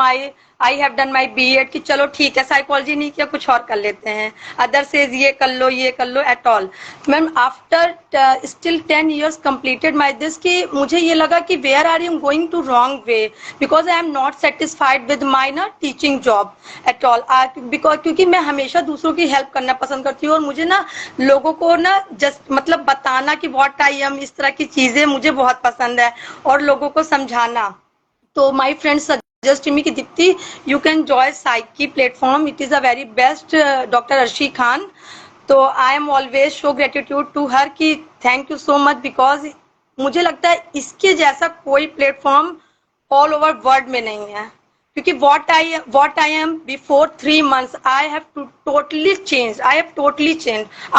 I have done my B.Ed कि चलो ठीक है, psychology नहीं किया, कुछ और कर लेते हैं. अदर से ये कर लो at all. Ma'am after still 10 years completed my this कि मुझे ये लगा कि where are you going to wrong way, because I am not satisfied with my ना teaching job at all. Because क्योंकि मैं हमेशा दूसरों की हेल्प करना पसंद करती हूँ और मुझे ना लोगों को ना जस्ट मतलब बताना कि व्हाट आई एम, इस तरह की चीजें मुझे बहुत पसंद है और लोगों को समझाना. तो माई फ्रेंड्स सजेस्ट मी कि Deepti you can join psyche platform, it is a very best. Doctor Arshi Khan, तो I am always show gratitude to her कि thank you so much, because मुझे लगता है इसके जैसा कोई प्लेटफॉर्म ऑल ओवर वर्ल्ड में नहीं है. क्योंकि what I am before 3 months, I have totally changed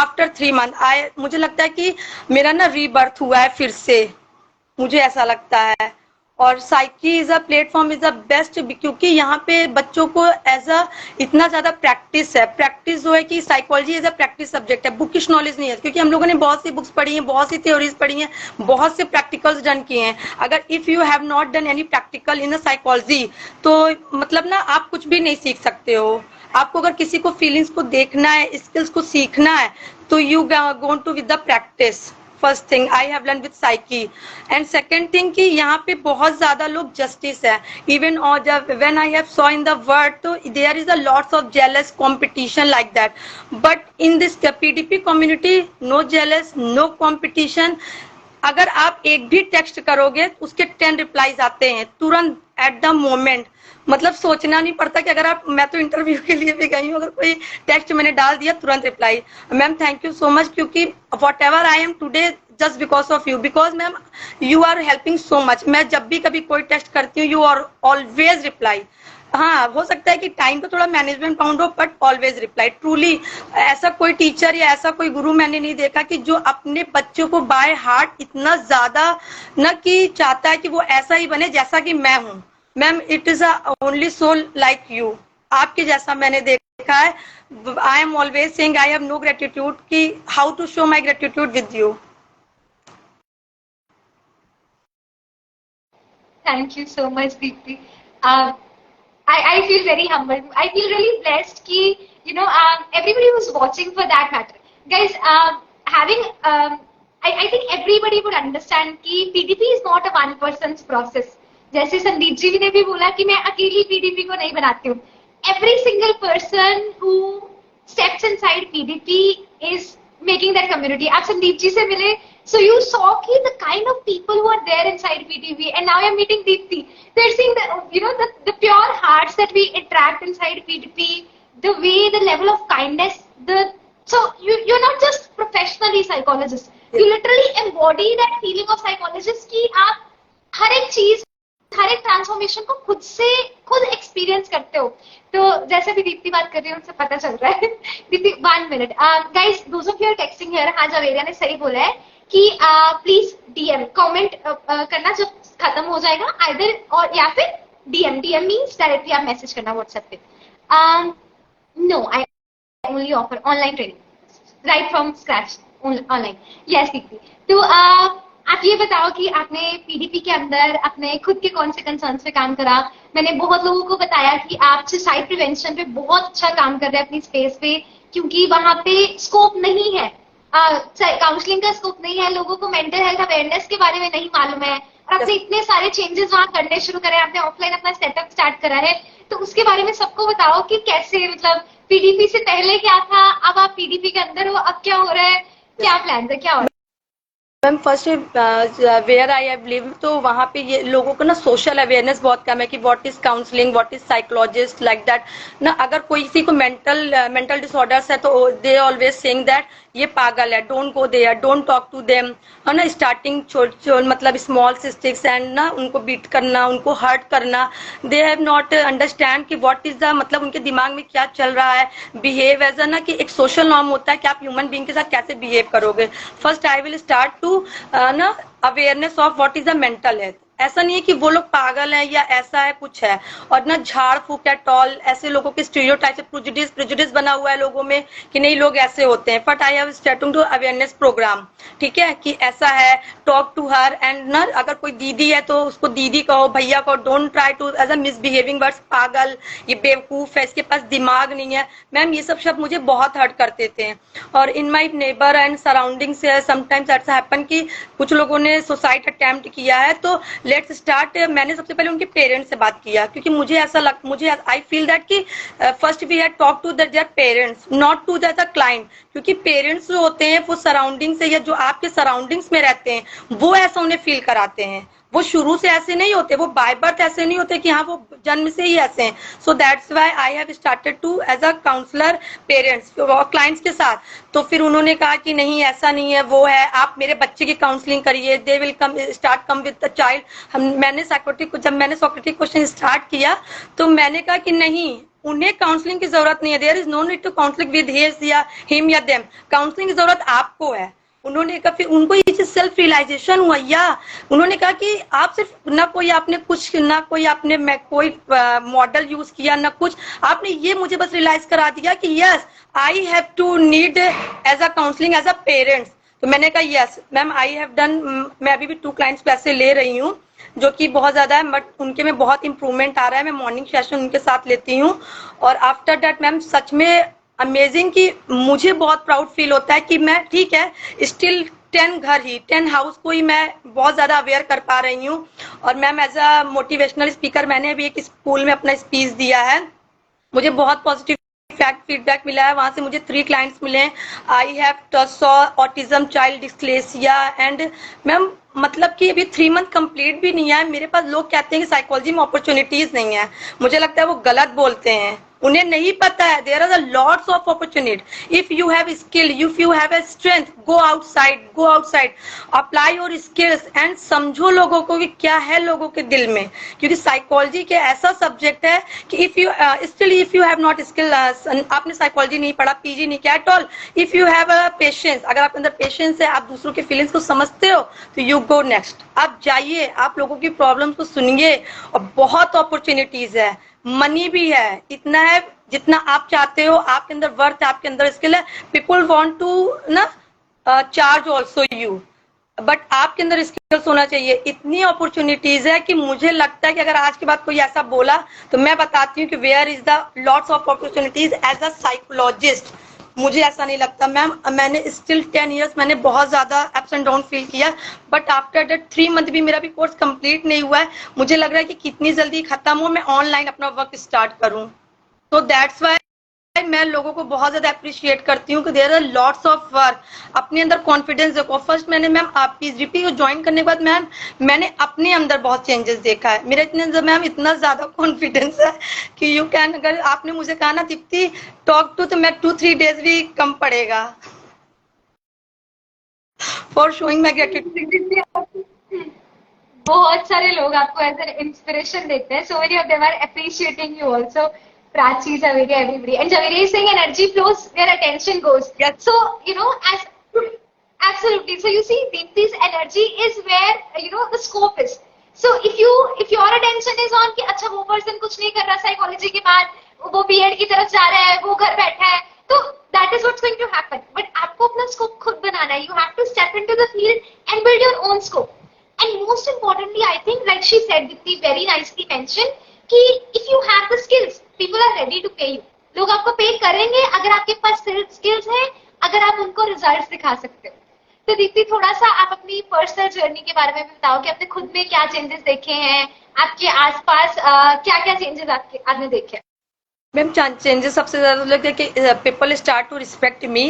after 3 months. मुझे लगता है कि मेरा ना रीबर्थ हुआ है फिर से, मुझे ऐसा लगता है. और psyche is a platform is a best, क्योंकि यहाँ पे बच्चों को एज अ इतना ज्यादा प्रैक्टिस जो है कि psychology as a practice subject है, बुकिश नॉलेज नहीं है. क्योंकि हम लोगों ने बहुत सी बुक्स पढ़ी हैं, बहुत सी थ्योरीज पढ़ी हैं, बहुत से प्रैक्टिकल्स डन किए हैं. अगर if you have not done any practical in a psychology तो मतलब ना आप कुछ भी नहीं सीख सकते हो. आपको अगर किसी को फीलिंग्स को देखना है, स्किल्स को सीखना है, तो you go to with the practice. First thing I have learn with psyche. And second thing कि यहाँ पे बहुत ज्यादा लोग जस्टिस है. इवन और जब when I have saw in the world, तो there is a lots of jealous competition like that. But in this PDP community no jealous, no competition. अगर आप एक भी टेक्स्ट करोगे उसके 10 रिप्लाईज आते हैं तुरंत एट द मोमेंट. मतलब सोचना नहीं पड़ता कि अगर आप, मैं तो इंटरव्यू के लिए भी गई हूँ, अगर कोई टेक्स्ट मैंने डाल दिया तुरंत reply. Ma'am thank you so much, क्योंकि whatever I am today just because of you, because ma'am you are helping so much. मैं जब भी कभी कोई टेक्स्ट करती हूँ यू आर ऑलवेज रिप्लाई. हाँ, हो सकता है कि टाइम तो थोड़ा मैनेजमेंट पाउंड हो, बट ऑलवेज रिप्लाई. ट्रूली ऐसा कोई टीचर या ऐसा कोई गुरु मैंने नहीं देखा कि जो अपने बच्चों को बाय हार्ट इतना ज्यादा न कि चाहता है कि वो ऐसा ही बने जैसा कि मैं हूँ. Ma'am it is only soul like you, आपके जैसा मैंने देखा है. I am always saying I have no gratitude कि how to show my gratitude with you. Thank you so much, Deepti. I feel very humbled. I feel really blessed कि everybody who's watching for that matter, guys. I think everybody would understand कि PDP is not a one person's process. जैसे संदीप जी ने भी बोला कि मैं अकेली PDP को नहीं बनाती हूँ. Every single person who steps inside PDP is making that community. आप संदीप जी से मिले, so you saw the kind of people who are there inside PDP, and now you're meeting Deepti. They're seeing the pure hearts that we attract inside PDP, the way, the level of kindness. So you're not just professionally psychologists. You literally embody that feeling of psychologist कि आप हर एक चीज, हर एक transformation को खुद experience करते हो. तो जैसे भी दीप्ति बात कर रही है उनसे पता चल रहा है. Deepti 1 minute. Guys, those of you are texting here. हाँ, जवेरिया ने सही बोला है कि प्लीज डीएम कमेंट करना जब खत्म हो जाएगा, आइदर और या फिर डीएम मींस डायरेक्टली आप मैसेज करना व्हाट्सएप पे. No, I only offer online training right from scratch online. Yes Deepti. तो आप ये बताओ कि आपने पीडीपी के अंदर अपने खुद के कौन से कंसर्न्स पे काम करा. मैंने बहुत लोगों को बताया कि आप सुसाइड प्रिवेंशन पे बहुत अच्छा काम कर रहे हैं अपनी स्पेस पे, क्योंकि वहां पे स्कोप नहीं है, काउंसलिंग का स्कोप नहीं है, लोगों को मेंटल हेल्थ अवेयरनेस के बारे में नहीं मालूम है, और आपने इतने सारे चेंजेस वहां करने शुरू करे, आपने ऑफलाइन अपना सेटअप स्टार्ट करा है. तो उसके बारे में सबको बताओ कि कैसे, मतलब पीडीपी से पहले क्या था, अब आप पीडीपी के अंदर हो, अब क्या हो रहा है, क्या प्लान है, क्या हो रहा है. Ma'am first where I have live, तो वहाँ पे ये लोगों को ना सोशल अवेयरनेस बहुत कम है कि what is counselling, what is psychologist, like that ना। अगर कोई किसी को मेंटल डिसऑर्डर्स है तो दे ऑलवेज सेइंग दैट ये पागल है, don't go there, don't talk to them, है ना। स्टार्टिंग मतलब स्मॉल स्टिक्स एंड ना उनको बीट करना, उनको हर्ट करना, दे हैव नॉट अंडरस्टैंड कि व्हाट इज द मतलब उनके दिमाग में क्या चल रहा है। बिहेव एज अ ना कि एक सोशल नॉर्म होता है कि आप ह्यूमन बीइंग के साथ कैसे बिहेव करोगे। First I will start to ना awareness of what is the mental health. ऐसा नहीं है कि वो लोग पागल हैं या ऐसा है कुछ है, और ना झाड़ फूक एट ऑल, ऐसे लोगों के स्टीरियोटाइप से प्रेजुडिस बना हुआ है लोगों में कि नहीं लोग ऐसे होते हैं। But I have starting to awareness program, ठीक है, कि ऐसा है, टॉक टू हर एंड ना अगर कोई दीदी है तो उसको दीदी कहो, भैया कहो, don't try to as a misbehaving words, पागल, ये बेवकूफ है, इसके पास दिमाग नहीं है। मैम ये सब शब्द मुझे बहुत हर्ट करते थे। और इन माई नेबर एंड सराउंडिंग से समटाइम्स ऐसा हैपन कि कुछ लोगों ने सुसाइड अटेम्प्ट किया है। तो लेट्स स्टार्ट, मैंने सबसे पहले उनके पेरेंट्स से बात किया, क्योंकि मुझे आई फील दैट कि first we had talk to their parents, not to the client. क्योंकि पेरेंट्स जो होते हैं वो सराउंडिंग से या जो आपके सराउंडिंग्स में रहते हैं वो ऐसा उन्हें फील कराते हैं। वो शुरू से ऐसे नहीं होते, वो बाय बर्थ ऐसे नहीं होते कि हाँ वो जन्म से ही ऐसे हैं। So that's why I have started to as a counsellor parents clients के साथ। तो फिर उन्होंने कहा कि नहीं ऐसा नहीं है, वो है, आप मेरे बच्चे की काउंसलिंग करिए, they will come with the child. मैंने साइकोलॉजिकल क्वेश्चन स्टार्ट किया तो मैंने कहा कि नहीं, उन्हें काउंसलिंग की जरूरत नहीं है, there is no need to counselling with him या देम, काउंसलिंग की जरूरत आपको है। उन्होंने कहा, फिर उनको ये चीज सेल्फ रियलाइजेशन हुआ, या उन्होंने कहा कि आप सिर्फ ना कोई आपने कुछ ना कोई आपने कोई मॉडल यूज किया ना कुछ, आपने ये मुझे बस रियलाइज करा दिया कि yes I have to need as a counselling as a parents. तो मैंने कहा yes ma'am I have done, मैं अभी भी 2 क्लाइंट्स पैसे ले रही हूँ जो कि बहुत ज्यादा है, बट उनके में बहुत इंप्रूवमेंट आ रहा है। मैं मॉर्निंग सेशन उनके साथ लेती हूँ और आफ्टर दैट मैम सच में अमेजिंग कि मुझे बहुत प्राउड फील होता है कि मैं ठीक है स्टिल 10 हाउस को ही मैं बहुत ज्यादा अवेयर कर पा रही हूँ। और ma'am as a motivational speaker मैंने अभी एक स्कूल में अपना स्पीच दिया है, मुझे बहुत पॉजिटिव फीडबैक मिला है। वहां से मुझे 3 क्लाइंट्स मिले हैं। I have saw autism child dyslexia and ma'am मतलब कि अभी 3 मंथ कंप्लीट भी नहीं है मेरे पास। लोग कहते हैं कि साइकोलॉजी में अपॉर्चुनिटीज नहीं है, मुझे लगता है वो गलत बोलते हैं, उन्हें नहीं पता है there are a lots of opportunity. If you have skill, if you have a strength, go outside, apply your skills and समझो लोगों को कि क्या है लोगों के दिल में। क्योंकि साइकोलॉजी के ऐसा सब्जेक्ट है कि if you have not skill, आपने साइकोलॉजी नहीं पढ़ा, पीजी नहीं किया at all, if you have a patience, अगर आपके अंदर पेशेंस है, आप दूसरों के फीलिंग्स को समझते हो, तो यू गो नेक्स्ट। आप जाइए, आप लोगों की प्रॉब्लम्स को सुनिए, और बहुत अपॉर्चुनिटीज है, मनी भी है, इतना है जितना आप चाहते हो, आपके अंदर वर्थ, आपके अंदर स्किल है। पीपल वांट टू ना चार्ज ऑल्सो यू, बट आपके अंदर स्किल्स होना चाहिए। इतनी अपॉर्चुनिटीज है कि मुझे लगता है कि अगर आज के बाद कोई ऐसा बोला तो मैं बताती हूँ कि where is the lots of opportunities as a psychologist. मुझे ऐसा नहीं लगता मैम, मैंने स्टिल 10 इयर्स मैंने बहुत ज्यादा अप्स एंड डाउन फील किया, बट आफ्टर दैट 3 मंथ भी मेरा भी कोर्स कंप्लीट नहीं हुआ है। मुझे लग रहा है कि कितनी जल्दी खत्म हो, मैं ऑनलाइन अपना वर्क स्टार्ट करूं। तो दैट्स वाई मैं लोगों को बहुत ज्यादा अप्रिशिएट करती हूँ कि there are lots of work. अपने अंदर कॉन्फिडेंस देखो। फर्स्ट मैंने मैम आप पीडीपी को ज्वाइन करने के बाद मैम मैंने अपने अंदर बहुत चेंजेस देखा है। मेरे इतने अंदर मैम इतना ज्यादा कॉन्फिडेंस है कि यू कैन, अगर आपने मुझे कहा ना दीप्ति टॉक टू, तो मैं 2-3 डेज भी कम पड़ेगा फॉर शोइंग माई ग्रेटिट्यूड। बहुत सारे लोग आपको एज एन इंस्पिरेशन देते हैं, so many of them are appreciating you also. Prachi, Zaveri, everybody, and Zaveri is saying energy flows where attention goes. Yes. So you know, as absolutely. So you see, Deepti's energy is where the scope is. So if your attention is on कि अच्छा वो person कुछ नहीं कर रहा psychology के बाद, वो बीएड की तरफ जा रहा है, वो घर बैठा है, तो that is what's going to happen. But आपको अपना scope खुद बनाना है. You have to step into the field and build your own scope. And most importantly, I think, like she said, Dipti very nicely mentioned, कि if you have the skills, people are ready to pay you. लोग आपको पे करेंगे अगर आपके पास skills हैं, अगर आप उनको रिजल्ट्स दिखा सकते हो। तो दीप्ति थोड़ा सा आप अपनी पर्सनल जर्नी के बारे में भी बताओ कि आपने खुद में क्या चेंजेस देखे हैं, आपके आसपास क्या क्या चेंजेस आपने देखे। मैम चेंजेस सबसे ज्यादा लगे कि people start to respect me,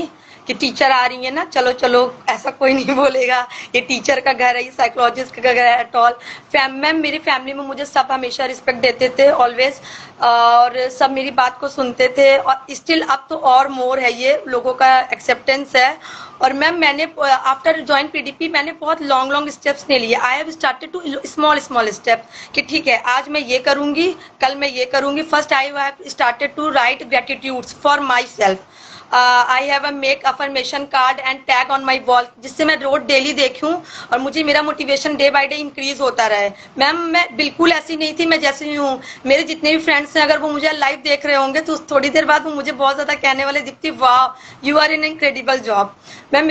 कि टीचर आ रही है ना, चलो चलो, ऐसा कोई नहीं बोलेगा ये टीचर का घर है, ये साइकोलॉजिस्ट का घर है एट ऑल। मैम मेरी फैमिली में मुझे सब हमेशा रिस्पेक्ट देते थे ऑलवेज, और सब मेरी बात को सुनते थे, और स्टिल अब तो और मोर है, ये लोगों का एक्सेप्टेंस है। और मैम मैंने आफ्टर ज्वाइन पीडीपी मैंने बहुत लॉन्ग स्टेप्स नहीं लिए। I have started to small step कि ठीक है आज मैं ये करूंगी, कल मैं ये करूंगी। First I have started to write gratitudes for myself. I have a make affirmation card and tag on my wall, जिससे मैं रोज डेली देखूं और मुझे मेरा motivation day by day increase होता रहे। मैम मैं बिल्कुल ऐसी नहीं थी, मैं जैसी हूँ। मेरे जितने भी फ्रेंड्स हैं, अगर वो मुझे लाइव देख रहे होंगे तो थोड़ी देर बाद वो मुझे बहुत ज्यादा कहने वाले, दीप्ति वाह you are in incredible job. Ma'am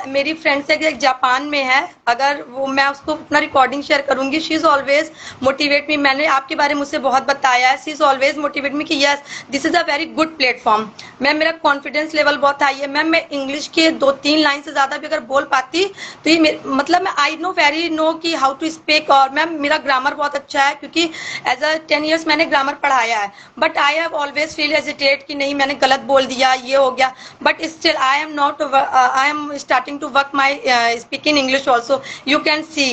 मेरी फ्रेंड्स एक जापान में है, अगर वो मैं उसको अपना रिकॉर्डिंग शेयर करूंगी, she is always motivate me. मैंने आपके बारे में मुझसे बहुत बताया है, she is always motivate me कि yes this is a very good platform. Ma'am मेरा कॉन्फिडेंस लेवल बहुत हाई है। मैम मैं इंग्लिश के 2-3 लाइन से ज्यादा भी अगर बोल पाती तो ये मतलब मैं आई नो वेरी नो कि हाउ टू स्पीक। और मैम मेरा ग्रामर बहुत अच्छा है, क्योंकि एज अ 10 years मैंने ग्रामर पढ़ाया है, but I have always feel hesitate कि नहीं मैंने गलत बोल दिया, ये हो गया। But still I am not, I am starting to work my speaking English also. You can see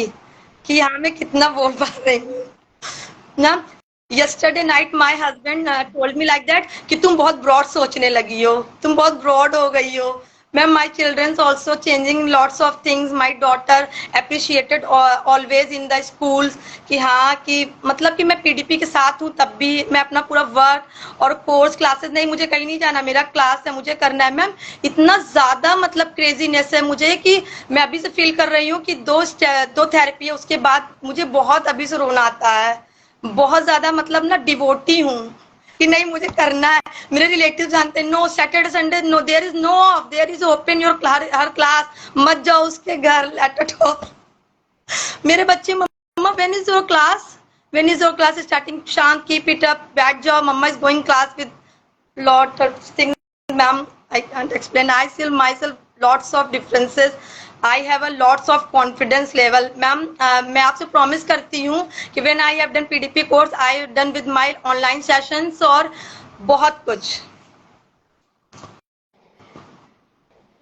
कि हाँ मैं कितना बोल पा रही हूँ ना। yesterday night my husband told me like that कि तुम बहुत ब्रॉड सोचने लगी हो, तुम बहुत ब्रॉड हो गई हो। Ma'am my childrens also changing lots of things. My daughter appreciated always in the schools कि हाँ कि मतलब कि मैं पीडीपी के साथ हूँ, तब भी मैं अपना पूरा वर्क और कोर्स क्लासेस, नहीं मुझे कहीं नहीं जाना, मेरा क्लास है, मुझे करना है। मैम इतना ज्यादा मतलब क्रेजीनेस है मुझे कि मैं अभी से फील कर रही हूँ कि दो थेरेपी है, उसके बाद मुझे बहुत अभी से रोना आता है, बहुत ज्यादा मतलब ना डिवोटी हूँ कि नहीं मुझे करना है। मेरे रिलेटिव जानते हैं, no Saturday Sunday no, there is no off, there is open your her class, मत जाओ उसके घर लेट ऑल। मेरे बच्चे mama when is your class, when is your class starting, शांत कीप इट अप, बैठ जाओ, mama is going class with lot of things. Ma'am I can't explain, I feel myself lots of differences, I have a lots of confidence level. Ma'am मैं आपसे promise करती हूँ कि when I have done PDP course I have done with my online sessions और बहुत कुछ।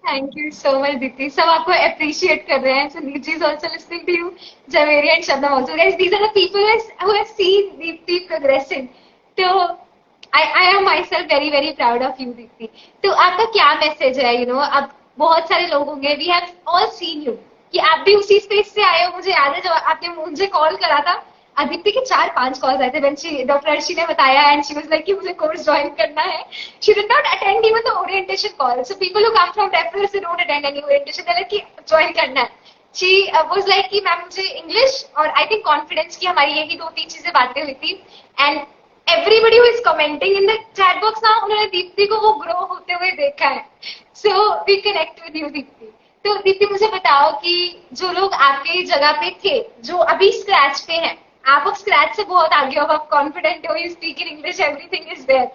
Thank you so much Deepti, सब आपको अप्रिशिएट कर रहे हैं। So Nichi is also listening to you, Javeri and Shabnam also. Guys these are the people who have seen Deepti progressing. तो I am myself very very proud of you Deepti. तो आपका क्या मैसेज है? यू नो अब बहुत सारे लोग होंगे, we have all seen you कि आप भी उसी स्पेस से आए हो। मुझे याद है जब आपने मुझे कॉल करा था, दीप्ति के 4-5 कॉल्स आए थे व्हेन डॉक्टर अर्शी ने बताया एंड शी वाज लाइक कि मुझे कोर्स ज्वाइन करना है। She did not attend even the orientation call. So people who come from referrals they don't attend any orientation, they like कि ज्वाइन करना है। शी वाज लाइक कि ma'am मुझे English और आई थिंक कॉन्फिडेंस की हमारी यही 2-3 चीजें बातें हुई थी। And everybody who is commenting in the chat box now, उन्होंने दीप्ति को वो ग्रो होते हुए देखा है। So we connect with you Deepti. तो दीप्ति मुझे बताओ कि जो लोग आपके जगह पे थे, जो अभी स्क्रैच पे हैं, आप अब स्क्रैच से बहुत आगे हो, आप कॉन्फिडेंट हो, you speak in English, everything is there.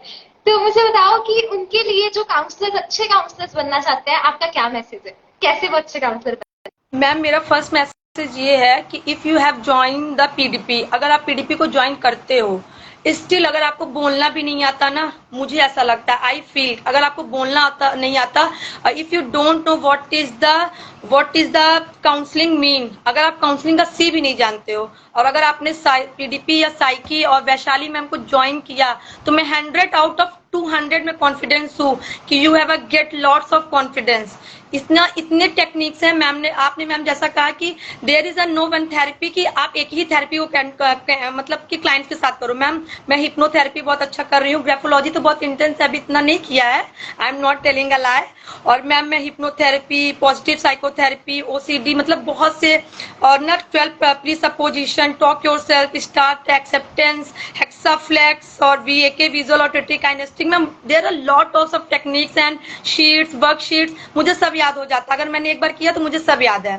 तो मुझे बताओ कि उनके लिए जो काउंसलर्स अच्छे काउंसलर्स बनना चाहते हैं, आपका क्या मैसेज है? कैसे वो अच्छे काउंसलर बने? मैम मेरा फर्स्ट मैसेज ये है कि if you have join the PDP, अगर आप पीडीपी को ज्वाइन करते हो, स्टिल अगर आपको बोलना भी नहीं आता ना, मुझे ऐसा लगता है, आई फील अगर आपको बोलना आता नहीं आता, if you don't know what is the counselling mean, अगर आप काउंसलिंग का सी भी नहीं जानते हो, और अगर आपने पीडीपी या साइकी और वैशाली मैम को ज्वाइन किया, तो मैं 100 आउट ऑफ 200 में कॉन्फिडेंस हूँ कि you have a get lots of confidence. इतने टेक्निक्स हैं। आपने मैम जैसा कहा कि there is a no one therapy, कि आप एक ही थेरेपी को मतलब कि क्लाइंट्स के साथ करो। मैम मैं हिप्नोथेरेपी बहुत अच्छा कर रही हूँ, ग्राफोलॉजी तो बहुत इंटेंस है, अभी इतना नहीं किया है, I am not telling a lie. और मैम मैं हिप्नोथेरेपी, पॉजिटिव साइकोथेरेपी, ओसीडी, मतलब बहुत से, और ना 12 presupposition, talk yourself, start acceptance, hexaflex और VAK, visual auditory kinesthetic. Ma'am there are lot of techniques and sheets, worksheets, मुझे सब याद हो जाता है। अगर मैंने एक बार किया तो मुझे सब याद है।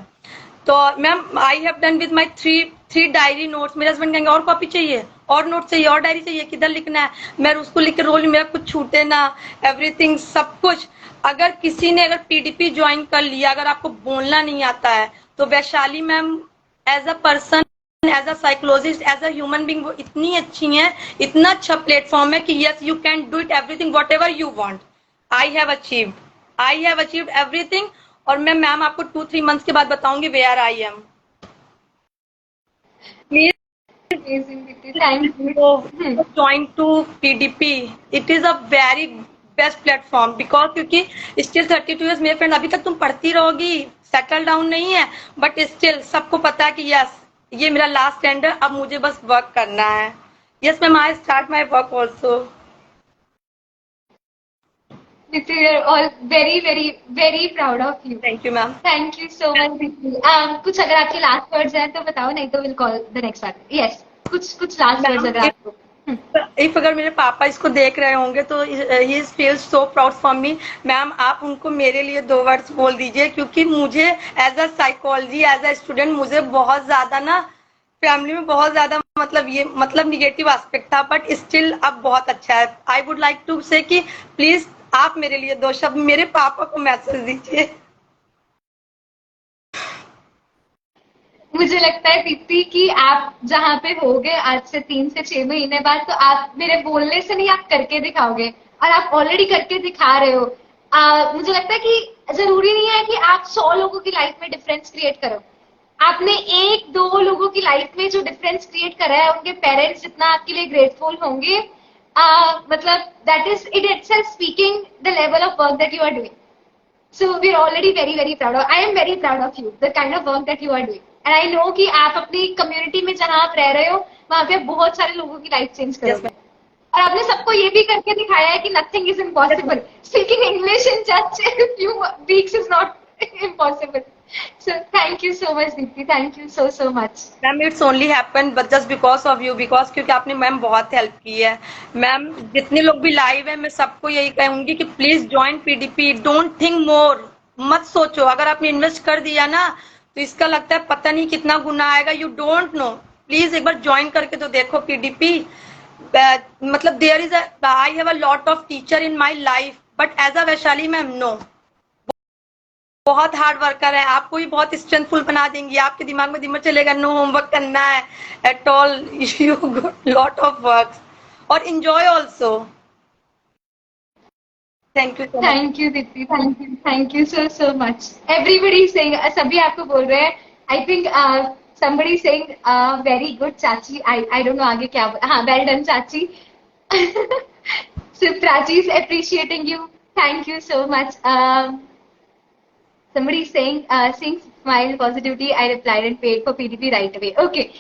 तो ma'am I have done with my three diary notes. मेरे हस्बैंड कहेंगे और कॉपी चाहिए, और नोट चाहिए, और डायरी चाहिए, किधर लिखना है, मैं उसको लिख के रोल, मेरा कुछ छूटे ना, एवरीथिंग, सब कुछ। अगर किसी ने अगर पीडीपी ज्वाइन कर लिया, अगर आपको बोलना नहीं आता है, तो Vaishali ma'am as a person, as a psychologist, as a human being, वो इतनी अच्छी है, इतना अच्छा प्लेटफॉर्म है कि yes you can do it everything whatever you want. I have achieved I have achieved everything, और मैं मैम आपको 2-3 मंथ्स के बाद बताऊंगी where I am. Please Amazing, Diti. Thank you. join to PDP. It is a very best platform, because क्योंकि still 32 years मेरे friend, अभी तक तुम पढ़ती रहोगी, सेटल डाउन नहीं है, बट स्टिल सबको पता है कि यस ये मेरा लास्ट एंड है, अब मुझे बस वर्क करना है। Yes ma'am, I start my work also. Diti, we are all very, very, very proud of you. Thank you ma'am. Thank you so much, Diti. कुछ अगर आपके लास्ट वर्ड्स हैं तो बताओ, नहीं तो will call the next one. Yes, कुछ last words अगर आपको। इफ अगर मेरे पापा इसको देख रहे होंगे तो he feels so proud for me. Ma'am आप उनको मेरे लिए 2 वर्ड्स बोल दीजिए, क्योंकि मुझे as a psychology, as a student, मुझे बहुत ज्यादा ना फैमिली में बहुत ज्यादा मतलब निगेटिव एस्पेक्ट था, बट स्टिल अब बहुत अच्छा है। आई वुड लाइक टू से कि प्लीज आप मेरे लिए 2 शब्द मेरे पापा को मैसेज दीजिए। मुझे लगता है दीप्ति कि आप जहाँ पे होगे आज से 3 से 6 महीने बाद, तो आप मेरे बोलने से नहीं, आप करके दिखाओगे, और आप ऑलरेडी करके दिखा रहे हो। मुझे लगता है कि जरूरी नहीं है कि आप 100 लोगों की लाइफ में डिफरेंस क्रिएट करो। आपने 1-2 लोगों की लाइफ में जो डिफरेंस क्रिएट करा है, उनके पेरेंट्स जितना आपके लिए ग्रेटफुल होंगे, मतलब that is it itself speaking the level of work that you are doing. So we're already very, very proud of, I am very proud of you, the kind of work that you are doing. And I know कि आप अपनी community में जहाँ आप रह रहे हो, वहाँ पे बहुत सारे लोगों की लाइफ चेंज करोगे। और आपने सबको ये भी करके दिखाया है कि nothing is impossible. Speaking English in just a few weeks is not impossible. So thank you so much, Deepti. Thank you so much. Ma'am it's only happen but just because of you, because क्योंकि आपने ma'am बहुत help की है। Ma'am जितने लोग भी live है, मैं सबको यही कहूंगी कि please join PDP, don't think more, मत सोचो। अगर आपने इन्वेस्ट कर दिया ना तो इसका लगता है पता नहीं कितना गुना आएगा, यू डोंट नो। प्लीज एक बार ज्वाइन करके तो देखो पीडीपी। मतलब there is I have a lot of teacher in my life, but as a Vaishali ma'am no, बहुत हार्ड वर्कर है, आपको भी बहुत स्ट्रेंथफुल बना देंगी। आपके दिमाग में दिमाग चलेगा नो होमवर्क करना है at all, you lot of work और enjoy also. Thank you so much. Thank you Deepti, thank you so much. Everybody is saying, सभी आपको बोल रहे हैं। I think somebody is saying very good चाची, I don't know आगे क्या, हाँ well done चाची. So Prachi is appreciating you, thank you so much. Somebody is saying seeing smile positivity, I replied and paid for PDP right away. Okay.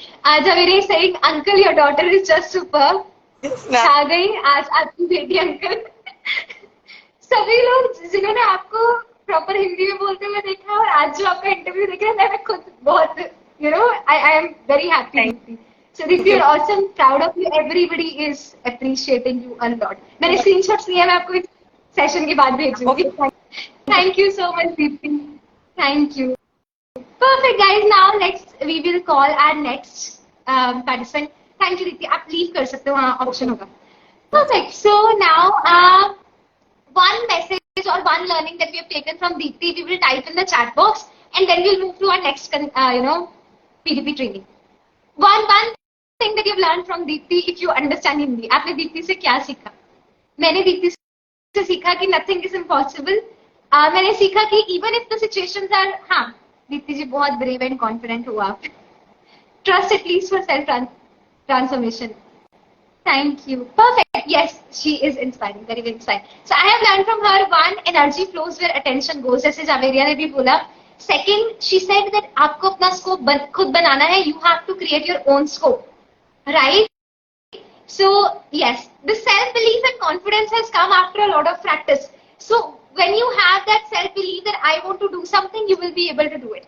Javeri is saying uncle your daughter is just superb. छा गई आज आपकी बेटी uncle. सभी लोग जिन्होंने आपको proper Hindi में बोलते हुए देखा और आज जो आपका इंटरव्यू देख रहे हैं, मैं खुद बहुत I am very happy. So if you're awesome, proud of you, everybody is appreciating you a lot. मैंने स्क्रीनशॉट्स लिए, मैं आपको इस सेशन के बाद भेजूंगी। Thank you so much, Deepti. Thank you. Perfect, guys. Now we will call our next participant. Thank you, Deepti. आप leave कर सकते हो, वहाँ option होगा। Perfect. So now one message or one learning that we have taken from Deepti, we will type in the chat box, and then we'll move to our next PDP training. One thing that you've learned from Deepti, if you understand Hindi, आपने दीप्ति से क्या सीखा? मैंने दीप्ति से सीखा कि nothing is impossible. मैंने सीखा कि even if the situations are, हाँ दीप्ति जी बहुत brave and confident हुआ। Trust at least for self transformation. Thank you. Perfect. Yes, she is inspiring, very very inspiring. So I have learned from her, one, energy flows where attention goes, जैसे जावेरिया ने भी बोला। Second, she said that आपको अपना scope खुद बनाना है, you have to create your own scope, right? So yes, the self-belief and confidence has come after a lot of practice. So when you have that self-belief that I want to do something, you will be able to do it.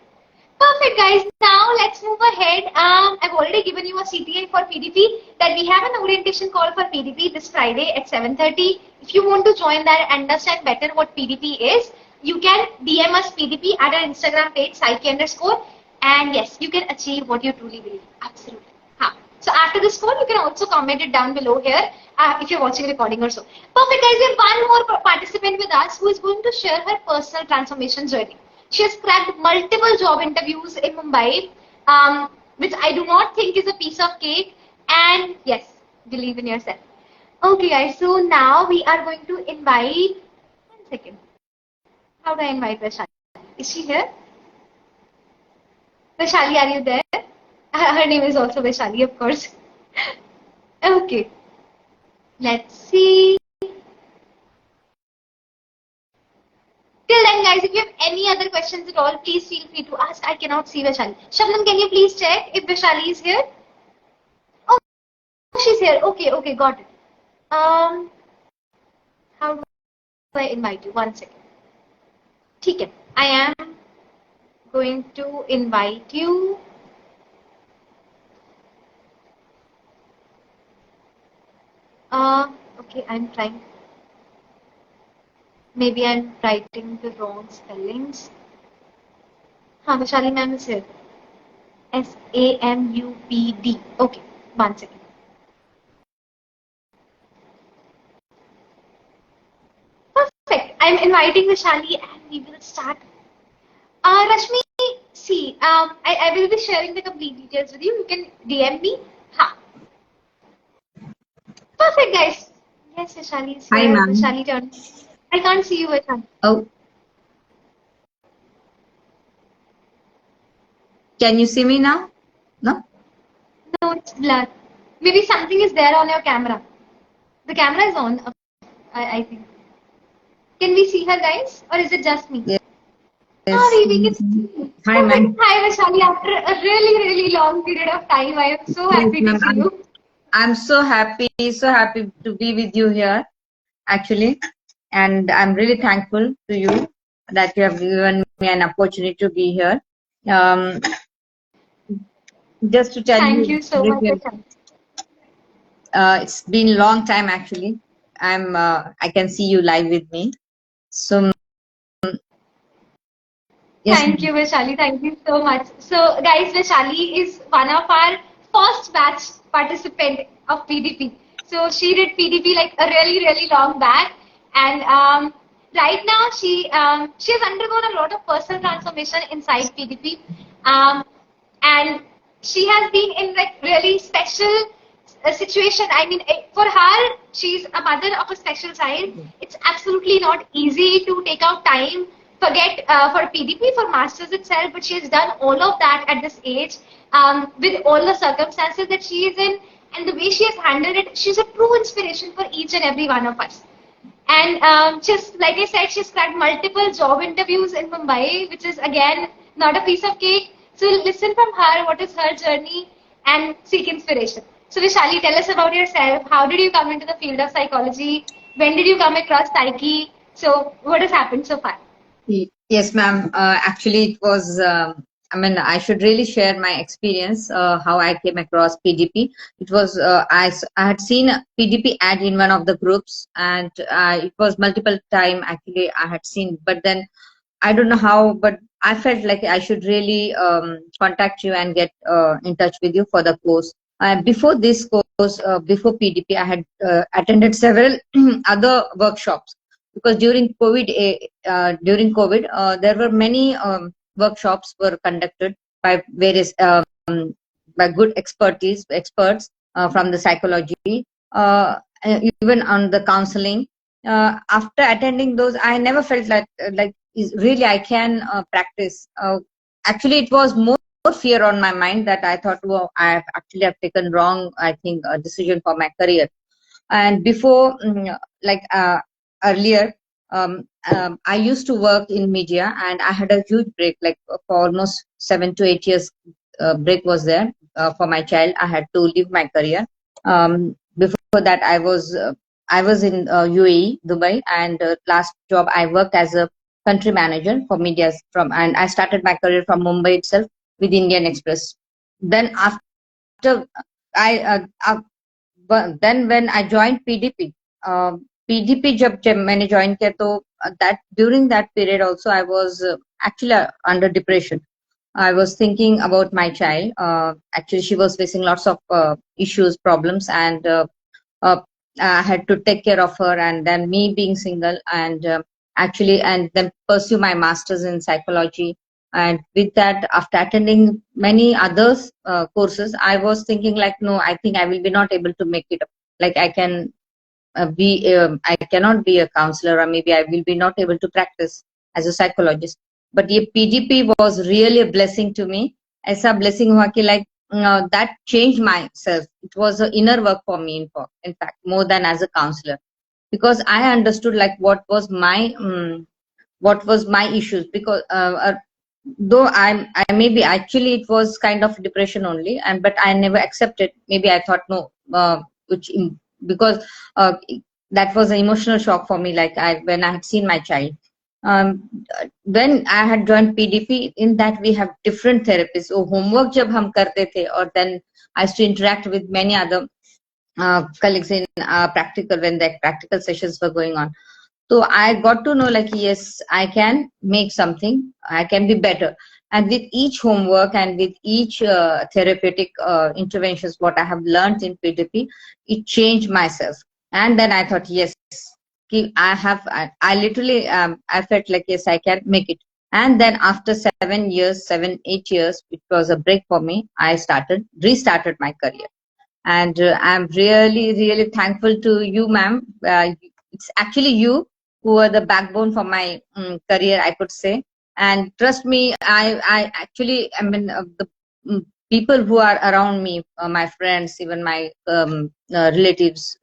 Perfect, guys. Now let's move ahead. I've already given you a CTA for PDP, that we have an orientation call for PDP this Friday at 7:30. If you want to join that and understand better what PDP is, you can DM us PDP at our Instagram page, psyche_, and yes, you can achieve what you truly believe. Absolutely. So after this call, you can also comment it down below here if you're watching a recording or so. Perfect, guys. We have one more participant with us who is going to share her personal transformation journey. She has cracked multiple job interviews in Mumbai, which I do not think is a piece of cake. And yes, believe in yourself. Okay, guys. So now we are going to invite. 1 second. How do I invite Vaishali? Is she here? Vaishali, are you there? Her name is also Vaishali, of course. Okay. Let's see. Till then, guys, if you have any other questions at all, please feel free to ask. I cannot see Vaishali. Shabnam, can you please check if Vaishali is here? Oh, she's here. Okay, okay, got it. How do I invite you? One second. Okay, I am going to invite you. Okay, I'm trying. Maybe I'm writing the wrong spellings. Vaishali ma'am is here. SAMUPD. Okay, one second. Perfect. I'm inviting Vaishali and we will start. Rashmi, see, I will be sharing the complete details with you. You can DM me. Ha. Perfect, guys. Yes, Vaishali is Hi, here. ma'am. Vaishali, turn. I can't see you, Vaishali. Oh, can you see me now? No? No, it's black. Maybe something is there on your camera. The camera is on, I think. Can we see her, guys? Or is it just me? Yes. We can see. Hi, ma'am. Hi, Vaishali. After a really, really long period of time, I am so Yes, happy to ma'am. see you. I'm so happy to be with you here, actually. And I'm really thankful to you that you have given me an opportunity to be here. Um, just to tell Thank you, you so much, Vaishali. it's been a long time, actually. I can see you live with me. So, yes, Thank you, Vaishali. Thank you so much. So, guys, Vaishali is one of our first batch participant of PDP. So, she did PDP like a really, really long back, and right now she has undergone a lot of personal transformation inside PDP, and she has been in like really special situation. I mean, for her, she's a mother of a special child. It's absolutely not easy to take out time, forget for PDP, for masters itself, but she has done all of that at this age, with all the circumstances that she is in, and the way she has handled it. She's a true inspiration for each and every one of us. And just like I said, she's cracked multiple job interviews in Mumbai, which is again not a piece of cake. So listen from her, what is her journey, and seek inspiration. So Vishali, tell us about yourself. How did you come into the field of psychology? When did you come across psyche? So what has happened so far? Yes, ma'am. Actually, it was, I mean, I should really share my experience, how I came across PDP. It was, I had seen a PDP ad in one of the groups, and it was multiple time actually I had seen, but then I don't know how, but I felt like I should really contact you and get in touch with you for the course. Before this course, before PDP, I had attended several other workshops, because during COVID, there were many workshops were conducted by various by good experts from the psychology, even on the counseling. After attending those, I never felt like really I can practice. Actually, it was more fear on my mind, that I thought, well, have taken wrong, I think, decision for my career. And before, like earlier, I used to work in media, and I had a huge break, like for almost 7 to 8 years. Break was there for my child. I had to leave my career. Before that, I was in UAE, Dubai, and last job I worked as a country manager for media and I started my career from Mumbai itself with Indian Express. Then after then when I joined PDP, PDP जब मैंने join किया, तो that during that period also I was actually under depression. I was thinking about my child. Actually, she was facing lots of issues, problems, and uh, I had to take care of her. And then me being single, and and then pursue my master's in psychology. And with that, after attending many others courses, I was thinking like, no, I think I will be not able to make it up. Like I cannot be a counselor, or maybe I will be not able to practice. as a psychologist. But ये PDP was really a blessing to me. ऐसा blessing हुआ कि like that changed myself. It was an inner work for me, in fact, more than as a counselor, because I understood like what was my issues. Because though I maybe actually it was kind of depression only, and but I never accepted. Maybe I thought no, because that was an emotional shock for me. Like when I had seen my child. Um, when I had joined PDP, in that we have different therapists. So homework जब हम करते थे, or then I used to interact with many other colleagues in practical, when the practical sessions were going on. So I got to know like, yes, I can make something, I can be better. And with each homework and with each therapeutic interventions, what I have learned in PDP, it changed myself. And then I thought, yes, I literally, I felt like, yes, I can make it. And then after 8 years, it was a break for me. I restarted my career. And I'm really, really thankful to you, ma'am. It's actually you who are the backbone for my career, I could say. And trust me, I actually, I mean, the people who are around me, my friends, even my relatives,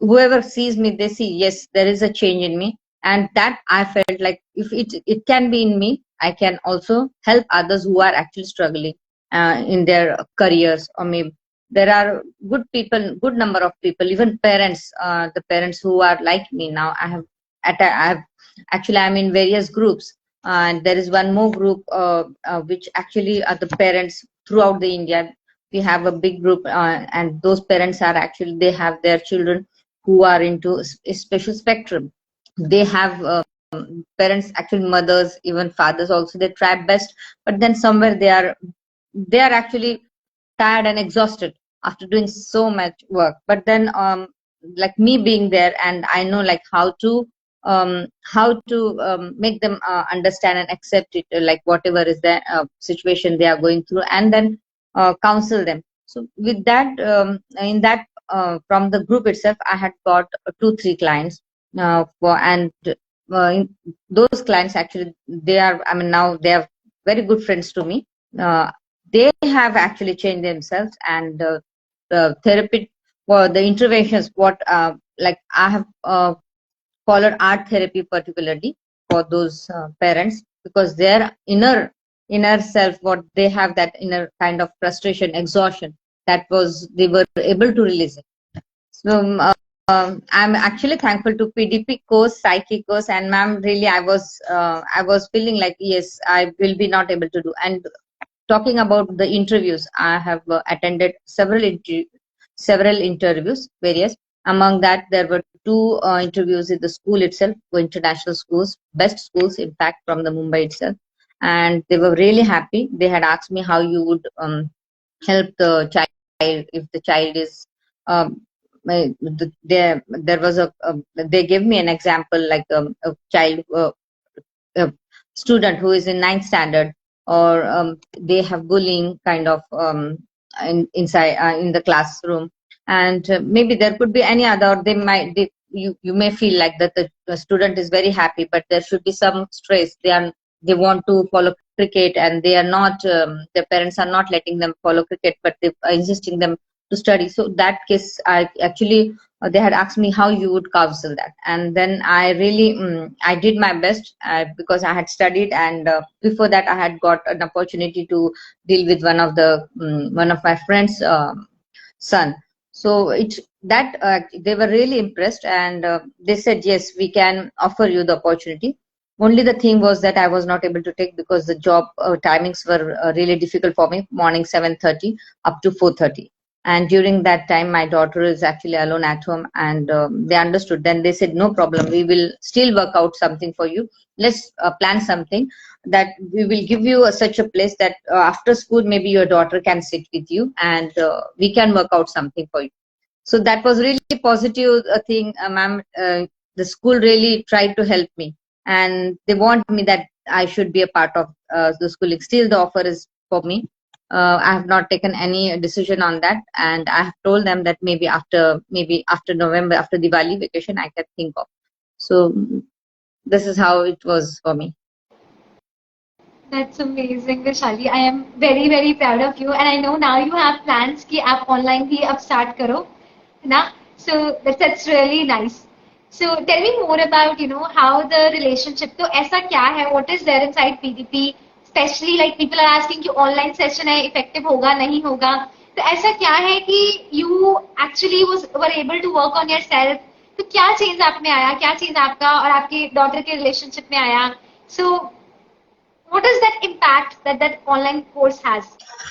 whoever sees me, they see, yes, there is a change in me. And that I felt like if it can be in me, I can also help others who are actually struggling in their careers. Or maybe there are good number of people, even parents, the parents who are like me now. I have actually, I'm in various groups, and there is one more group which actually are the parents throughout the India. We have a big group, and those parents are actually, they have their children who are into a special spectrum. They have parents, actually mothers, even fathers also, they try best, but then somewhere they are actually tired and exhausted after doing so much work. But then like me being there, and I know like how to make them understand and accept it, like whatever is the situation they are going through, and then counsel them. So with that, in that from the group itself, I had got 2-3 clients, and those clients actually, they are, I mean, now they are very good friends to me. They have actually changed themselves, and the therapy for the interventions, what like I have followed art therapy particularly for those parents, because their inner self, what they have, that inner kind of frustration, exhaustion, that was, they were able to release it. So I'm actually thankful to PDP course, psychic course, and ma'am, really I was feeling like, yes, I will be not able to do. And talking about the interviews, I have attended several interviews, various. Among that, there were 2 interviews in the school itself, for international schools, best schools, in fact, from the Mumbai itself. And they were really happy. They had asked me how you would help the child if the child is there was they gave me an example, like a child, a student who is in 9th standard, or they have bullying kind of inside in the classroom. And maybe there could be any other, you may feel like that the student is very happy, but there should be some stress. They want to follow cricket, and they are not, their parents are not letting them follow cricket, but they are insisting them to study. So that case, I actually, they had asked me how you would counsel that. And then I really, I did my best, because I had studied, and before that I had got an opportunity to deal with one of my friends son. So they were really impressed, and they said, yes, we can offer you the opportunity. Only the thing was that I was not able to take, because the job timings were really difficult for me, morning 7:30 up to 4:30. And during that time, my daughter is actually alone at home, and they understood. Then they said, no problem, we will still work out something for you. Let's plan something, that we will give you such a place that after school, maybe your daughter can sit with you, and we can work out something for you. So that was really positive thing, ma'am. The school really tried to help me, and they want me that I should be a part of the schooling. Still, the offer is for me. I have not taken any decision on that, and I have told them that maybe after November, after Diwali vacation, I can think of. So this is how it was for me. That's amazing, Vishali. I am very, very proud of you. And I know now you have plans कि आप online भी अब start करो, है ना? So that's really nice. So tell me more about, how the relationship. तो ऐसा क्या है? What is there inside PDP? Especially like people are asking कि online session है, effective होगा, नहीं होगा. तो ऐसा क्या है कि you actually were able to work on yourself? तो क्या change आप में आया? क्या change आपका और आपके daughter के relationship में आया? So what is that impact that online course has?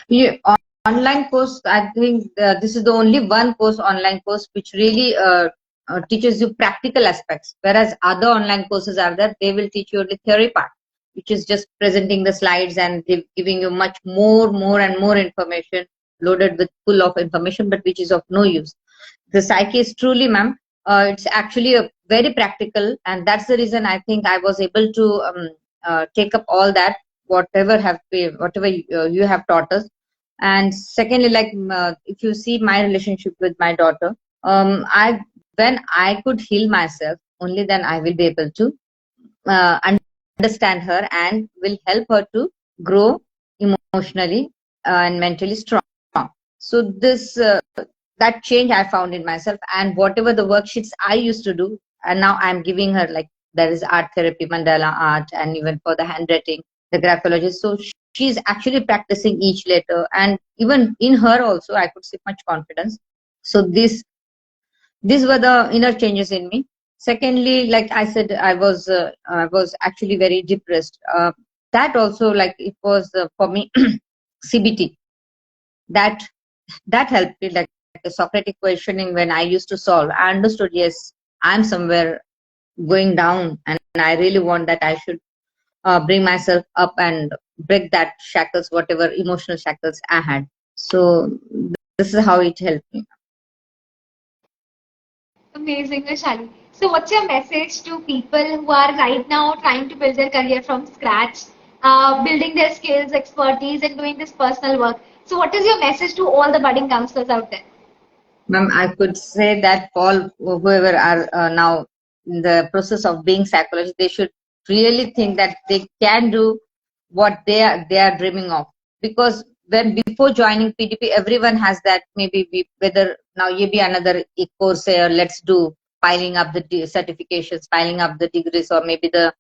Yeah, online course, I think this is the only one course, online course, which really teaches you practical aspects. Whereas other online courses are there, they will teach you the theory part, which is just presenting the slides and giving you much more and more information, loaded with full of information, but which is of no use. The psyche is truly, ma'am, it's actually a very practical, and that's the reason I think I was able to take up all that, whatever you have taught us. And secondly, like if you see my relationship with my daughter, I when I could heal myself, only then I will be able to uh, understand her and will help her to grow emotionally and mentally strong. So this that change I found in myself, and whatever the worksheets I used to do, and now I'm giving her, like there is art therapy, mandala art, and even for the handwriting, the graphology. So she's actually practicing each letter, and even in her also I could see much confidence. So these were the inner changes in me. Secondly, like I said, I was actually very depressed. That also, like it was for me CBT, that that helped me, like the Socratic questioning when I used to solve. I understood, yes, I'm somewhere going down, and I really want that I should bring myself up and break that shackles, whatever emotional shackles I had. So this is how it helped me. Amazing, Vishali. So, what's your message to people who are right now trying to build their career from scratch, building their skills, expertise, and doing this personal work? So, what is your message to all the budding counselors out there? Ma'am, I could say that for whoever are now in the process of being psychologists, they should really think that they can do what they are dreaming of. Because when before joining PDP, everyone has that, maybe whether now you be another course or let's do piling up the certifications, piling up the degrees, or maybe the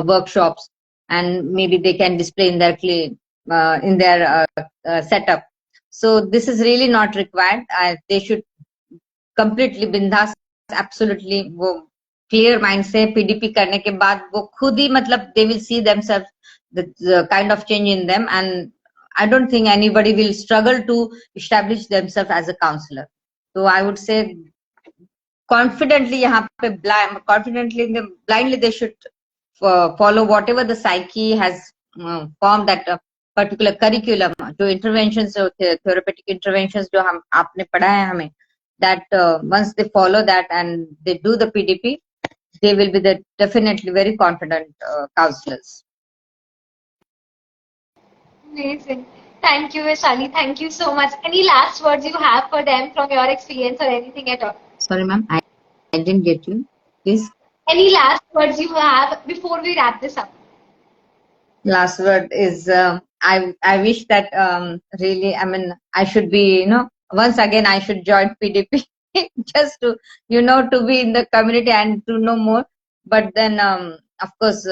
workshops, and maybe they can display in their setup. So this is really not required. They should completely बिंदास, absolutely वो clear mind से PDP करने के बाद वो खुद ही मतलब they will see themselves, the kind of change in them, and I don't think anybody will struggle to establish themselves as a counselor. So I would say confidently यहाँ पे blindly they should follow whatever the psyche has formed, that particular curriculum, जो interventions, therapeutic interventions जो हम आपने पढ़ा है हमें, that once they follow that and they do the PDP, they will be definitely very confident counselors. Amazing. Thank you, Vishali. Thank you so much. Any last words you have for them from your experience or anything at all? Sorry, ma'am, I didn't get you. Please. Any last words you have before we wrap this up? Last word is I wish that really, I mean, I should be, once again I should join PDP just to to be in the community and to know more. But then of course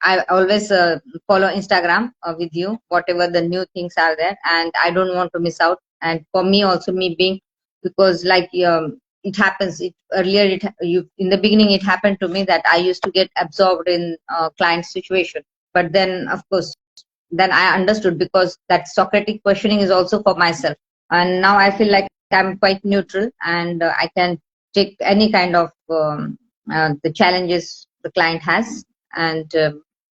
I always follow Instagram with you, whatever the new things are there, and I don't want to miss out. And for me also, me being, because like it happens, in the beginning it happened to me that I used to get absorbed in client situation. But then of course then I understood, because that Socratic questioning is also for myself, and now I feel like I'm quite neutral, and I can take any kind of the challenges the client has. And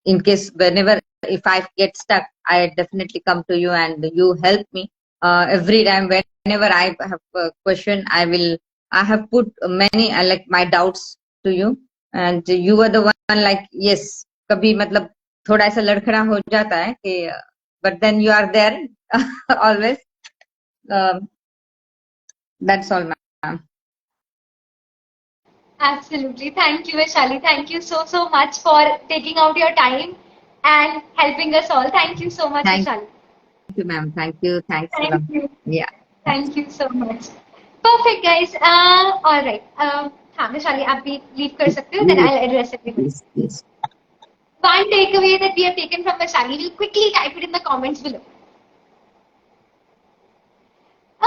in case whenever, if I get stuck, I definitely come to you and you help me every time. Whenever I have a question, I have put many like my doubts to you, and you were the one, like, yes, कभी मतलब थोड़ा ऐसा लड़खड़ा हो जाता है कि, but then you are there always. That's all, ma'am. Absolutely. Thank you, Vaishali. Thank you so much for taking out your time and helping us all. Thank you so much, Thank Vaishali. you, ma'am. Thank you. Thanks a lot. Thank you. Yeah. Thank you so much. Perfect, guys. All right. हाँ वैशाली आप भी leave कर सकते हो. Then Yes, I'll address everyone. yes. One takeaway that we have taken from Vaishali, we'll quickly type it in the comments below.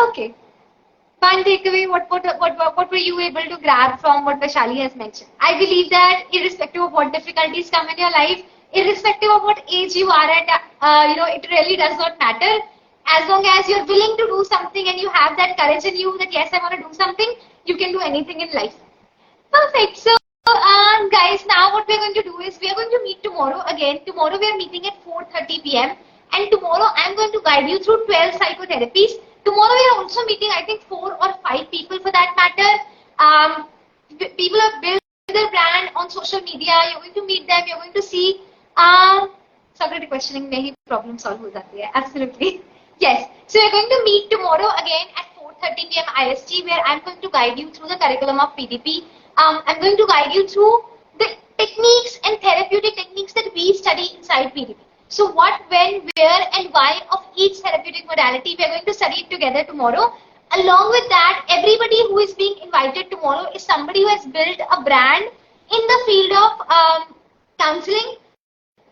Okay. One takeaway, what were you able to grab from what Vaishali has mentioned? I believe that irrespective of what difficulties come in your life, irrespective of what age you are at, it really does not matter. As long as you're willing to do something and you have that courage in you that yes, I want to do something, you can do anything in life. Perfect. So, guys, now what we're going to do is we are going to meet tomorrow again. Tomorrow we are meeting at 4:30 p.m. And tomorrow I'm going to guide you through 12 psychotherapies. Tomorrow we are also meeting, I think, 4 or 5 people for that matter. People have built their brand on social media. You're going to meet them. You're going to see. Socratic questioning में ही problem solve हो जाती है. Absolutely. Yes. So we're going to meet tomorrow again at 4:30 p.m. IST, where I'm going to guide you through the curriculum of PDP. I'm going to guide you through the techniques and therapeutic techniques that we study inside PDP. So what, when, where, and why of each therapeutic modality, we are going to study it together tomorrow. Along with that, everybody who is being invited tomorrow is somebody who has built a brand in the field of counseling.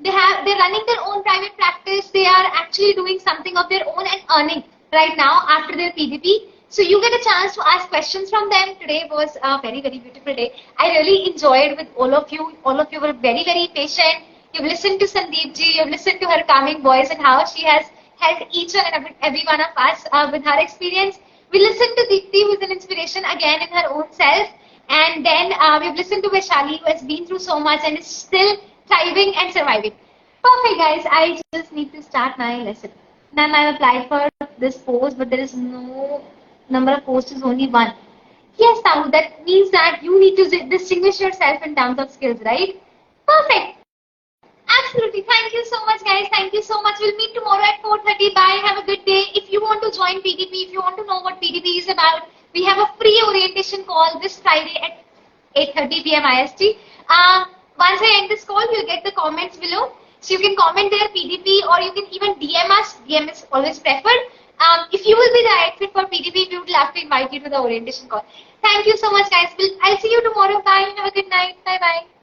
They're running their own private practice. They are actually doing something of their own and earning right now after their PDP. So you get a chance to ask questions from them. Today was a very beautiful day. I really enjoyed with all of you. All of you were very patient. You've listened to Sandeep ji. You've listened to her calming voice and how she has helped each and every one of us with her experience. We listened to Deepti, who is an inspiration again in her own self. And then we've listened to Vaishali, who has been through so much and is still thriving and surviving. Perfect, guys. I just need to start my lesson. Ma'am, I've applied for this post, but there is no number of posts, is only one. Yes, Tamu, that means that you need to distinguish yourself in terms of skills, right? Perfect. Absolutely. Thank you so much, guys. Thank you so much. We'll meet tomorrow at 4:30. Bye. Have a good day. If you want to join PDP, if you want to know what PDP is about, we have a free orientation call this Friday at 8:30 p.m. IST. Once I end this call, you'll get the comments below. So you can comment there PDP, or you can even DM us. DM is always preferred. If you will be the right fit for PDP, we would love to invite you to the orientation call. Thank you so much, guys. I'll see you tomorrow. Bye. Have a good night. Bye-bye.